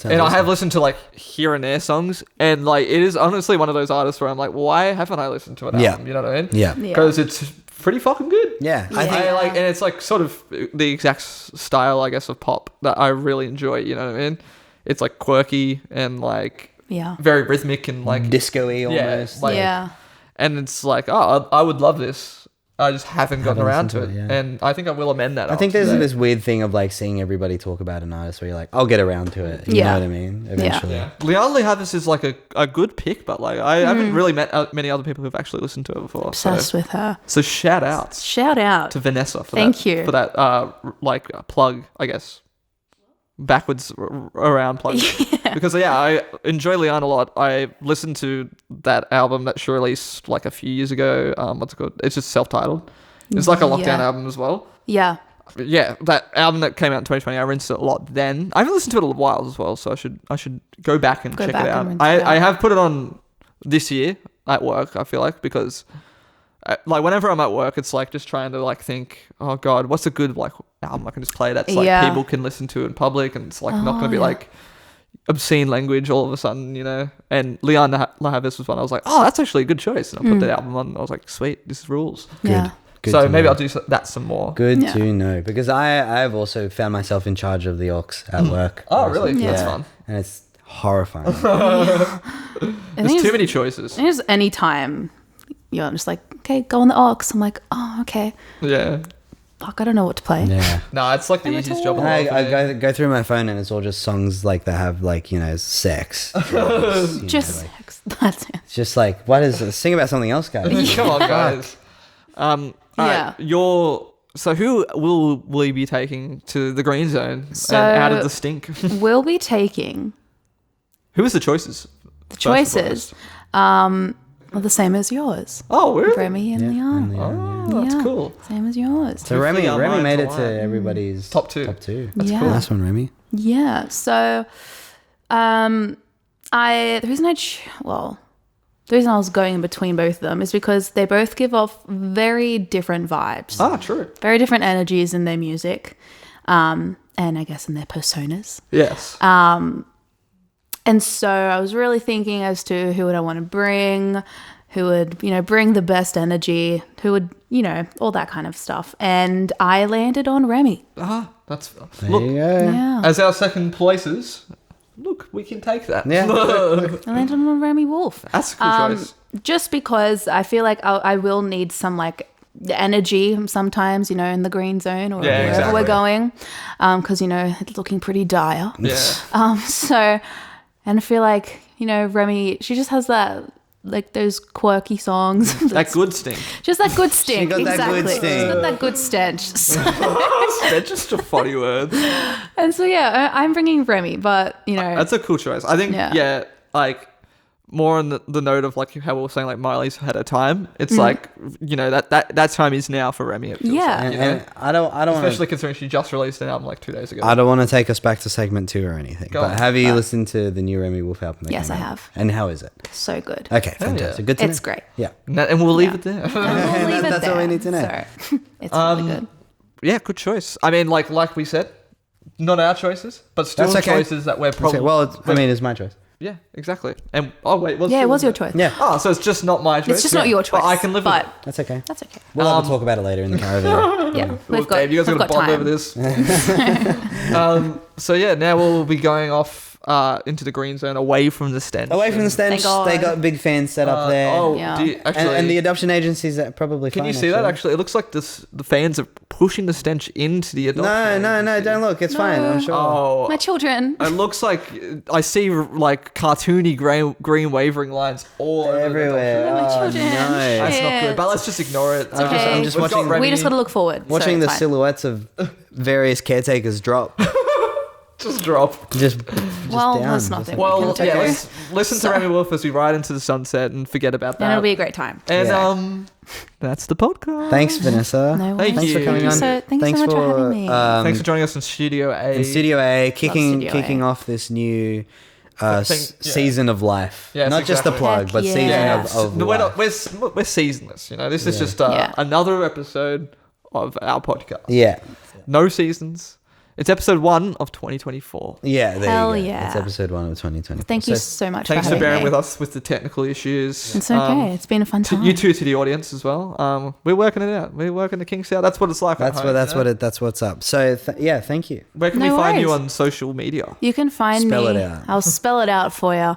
And I have listened to like here and there songs. And like it is honestly one of those artists where I'm like, why haven't I listened to an Yeah. album? You know what I mean? Yeah. Because it's pretty fucking good. Yeah. I Yeah. think I like, and it's like sort of the exact style, I guess, of pop that I really enjoy. You know what I mean? It's like quirky and like Yeah. very rhythmic and like disco-y Yeah, almost. like- Yeah. and it's like, oh, I would love this. I just haven't gotten Haven't around to it. listened to it, yeah. And I think I will amend that. I think after there's today. this weird thing of like seeing everybody talk about an artist where you're like, I'll get around to it. You Yeah. know what I mean? Eventually. Yeah. Leon LaHavis is like a good pick, but like I haven't really met many other people who've actually listened to it before. Obsessed with her. So shout outs Shout out. to Vanessjah for Thank that. you. For that plug, I guess. Backwards around plug. Because I enjoy Leon a lot. I listened to that album that she released like a few years ago. What's it called? It's just self-titled. It's like a lockdown Yeah. album as well. Yeah. Yeah, that album that came out in 2020, I rinsed it a lot then. I haven't listened to it in a while as well, so I should go back and Go check back it and out. rinse it I out. have put it on this year at work, I feel like, because like whenever I'm at work, it's like just trying to like think, oh god, what's a good like album I can just play that's like Yeah. people can listen to in public, and it's like not going to be yeah. like obscene language all of a sudden, you know. And Leon LaHavis was one. I was like, oh, that's actually a good choice, and I put that album on. And I was like, sweet, this rules. Yeah. Good So to maybe know. I'll do that some more. Good Yeah. to know, because I've also found myself in charge of the aux at work. Oh, really? Yeah. That's fun. And it's horrifying. I There's think too it's- many choices. I think it's any time you're just like, okay, go on the aux. I'm like, oh, okay. Yeah. Fuck, I don't know what to play. Yeah. No, it's like the Never easiest told. job in the I, world. I for me. go through my phone and it's all just songs like that have like, sex. drugs, you know, Just like- sex. That's it. it's just like, what is sing about something else, guys? Come on, guys. Yeah. So who will we be taking to the green zone So- and out of the stink? We'll be taking Who is the choices? the First and choices. Well, the same as yours. Oh, really? Remy and Leon. Oh, that's Yeah. cool. Same as yours. So Remy Hopefully our made it minds to align. everybody's Top two. Top two. That's Yeah. cool. Nice one, Remy. Yeah. So, the reason the reason I was going between both of them is because they both give off very different vibes, Ah, true. very different energies in their music, and I guess in their personas. Yes. And so I was really thinking as to who would I want to bring, who would, bring the best energy, who would, all that kind of stuff. And I landed on Remy. That's There look you go. Yeah. as our second places. Look, we can take that. Yeah. I landed on Remy Wolf. That's a cool choice. Just because I feel like I will need some like energy sometimes, in the green zone or Yeah, wherever exactly. we're going. Because, it's looking pretty dire. Yeah. So, and I feel like, Remy, she just has that, like those quirky songs. That good stink. Just that good stink. got that exactly. good stink. She's got that good stench. That's just a funny word. And so, yeah, I'm bringing Remy, but, That's a cool choice. I think, Yeah. like, more on the note of like how we were saying like Miley's had her time. It's like, you know, that time is now for Remy. It feels Yeah. like, you And know? I don't Especially considering she just released an album like 2 days ago. I don't want to take us back to segment 2 or anything. Go but on. have you listened to the new Remy Wolf album? that Yes, came I out? have. And how is it? So good. Okay, Hell yeah. fantastic. Good to know. It's great. Yeah. And we'll leave Yeah. it there. And we'll leave it That's all we there. need to know. So, it's really good. Yeah, good choice. I mean, like we said, not our choices, but still That's okay. choices that we're probably. Well, it's my choice. yeah, exactly. And oh wait, Yeah, it was your choice. Yeah, Oh, so it's just not my choice. It's just not your choice. But I can live with it. that's okay. That's okay. We'll have to talk about it later in the caravan. Yeah, Well, we've got, Dave, you guys we've got to got bond time. over this. So yeah, now we'll be going off into the green zone, away from the stench. Away from the stench, Thank they God. got big fans set up there. Oh, Yeah. do you, actually, and the adoption agencies are probably can fine, you see that? Actually, it looks like the fans are pushing the stench into the adoption. No, agency. don't look. It's fine, I'm sure. Oh, My children. it looks like I see like cartoony green wavering lines all over the Everywhere. My Oh, children. no. That's not good, but Shit. let's just ignore it. okay. I'm just We've got watching- Remy We just got to look forward. Watching so the fine. silhouettes of various caretakers drop. just drop. Just Well, down. that's nothing. Well, can yeah, do. let's listen to Remy Wolf as we ride into the sunset and forget about that. And it'll be a great time. And Yeah. that's the podcast. Thanks, Vanessa. No Thank worries. you. Thanks for coming on. Thank you so much for having me. Thanks for joining us in Studio A. in Studio A, Studio kicking A. off this new Yeah. season of life. Yes, Not just the exactly. plug, but Heck season yeah. of No, we're life. not. We're seasonless. You know, this is Yeah. just Yeah. another episode of our podcast. Yeah. No seasons. It's episode 1 of 2024. Yeah, there Hell you go. yeah. It's episode 1 of 2020. Thank you so much Thanks for for having bearing me. with us with the technical issues. It's okay. It's been a fun time. You too, to the audience as well. We're working it out. We're working the kinks out. That's what it's like. That's at what home, you know? that's what's up. So yeah, thank you. Where can No we find you worries. on social media? You can find Spell me. it out. I'll spell it out for you.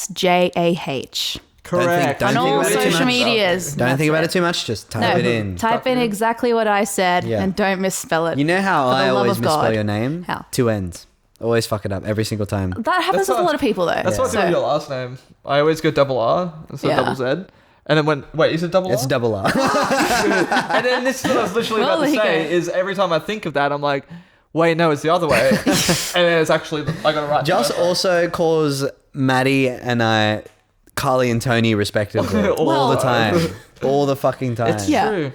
VANESSJAH. Correct. don't On think all about it too social much. medias. Don't think about That's it too much. Just type No, it in. type in exactly what I said Yeah. and don't misspell it. You know how For the I love always of misspell God. your name? How? 2 N's. Always fuck it up every single time. That happens That's with a what- lot of people though. That's what I do with your last name. I always go double R instead Yeah. of double Z. And then wait, is it double It's R? double R. And then this is what I was literally Well, about to there you say, go. is every time I think of that, I'm like, wait, no, it's the other way. And then it's actually, I got it right. Joss also calls Maddie and I Carly and Tony respectively all Well- the time. All the fucking time. It's Yeah. true.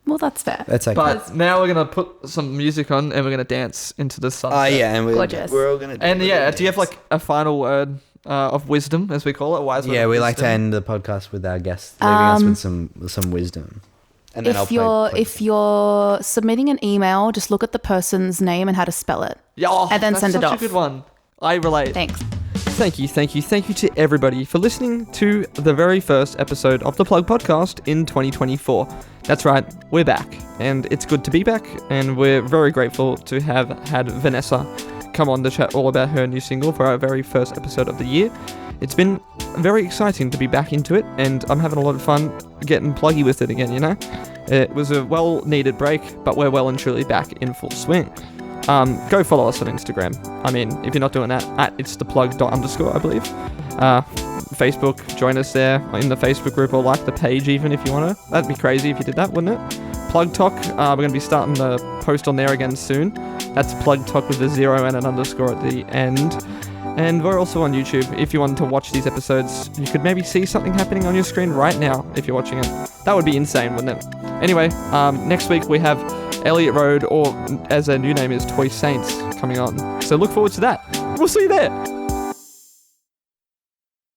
Well, that's fair. That's okay. But now we're going to put some music on and we're going to dance into the sunset. yeah, and Gorgeous. we're all gonna. And yeah, do you have like a final word of wisdom, as we call it? Wise word Yeah, of we like to wisdom? end the podcast with our guests leaving us with some wisdom. And then I'll If you're submitting an email, just look at the person's name and how to spell it. Yeah, oh, and then that's send it such off. a good one. I relate. Thanks. Thank you to everybody for listening to the very first episode of the Plug Podcast in 2024. That's right, we're back, and it's good to be back, and we're very grateful to have had Vanessjah come on to chat all about her new single for our very first episode of the year. It's been very exciting to be back into it, and I'm having a lot of fun getting pluggy with it again, you know? It was a well-needed break, but we're well and truly back in full swing. Go follow us on Instagram. I mean, if you're not doing that, at itstheplug._, I believe. Facebook, join us there in the Facebook group, or like the page even if you want to. That'd be crazy if you did that, wouldn't it? Plug Talk, we're going to be starting the post on there again soon. That's Plug Talk with a 0 and an underscore at the end. And we're also on YouTube. If you want to watch these episodes, you could maybe see something happening on your screen right now if you're watching it. That would be insane, wouldn't it? Anyway, next week we have Elliott Road, or as their new name is, Toy Saints, coming on. So look forward to that. We'll see you there.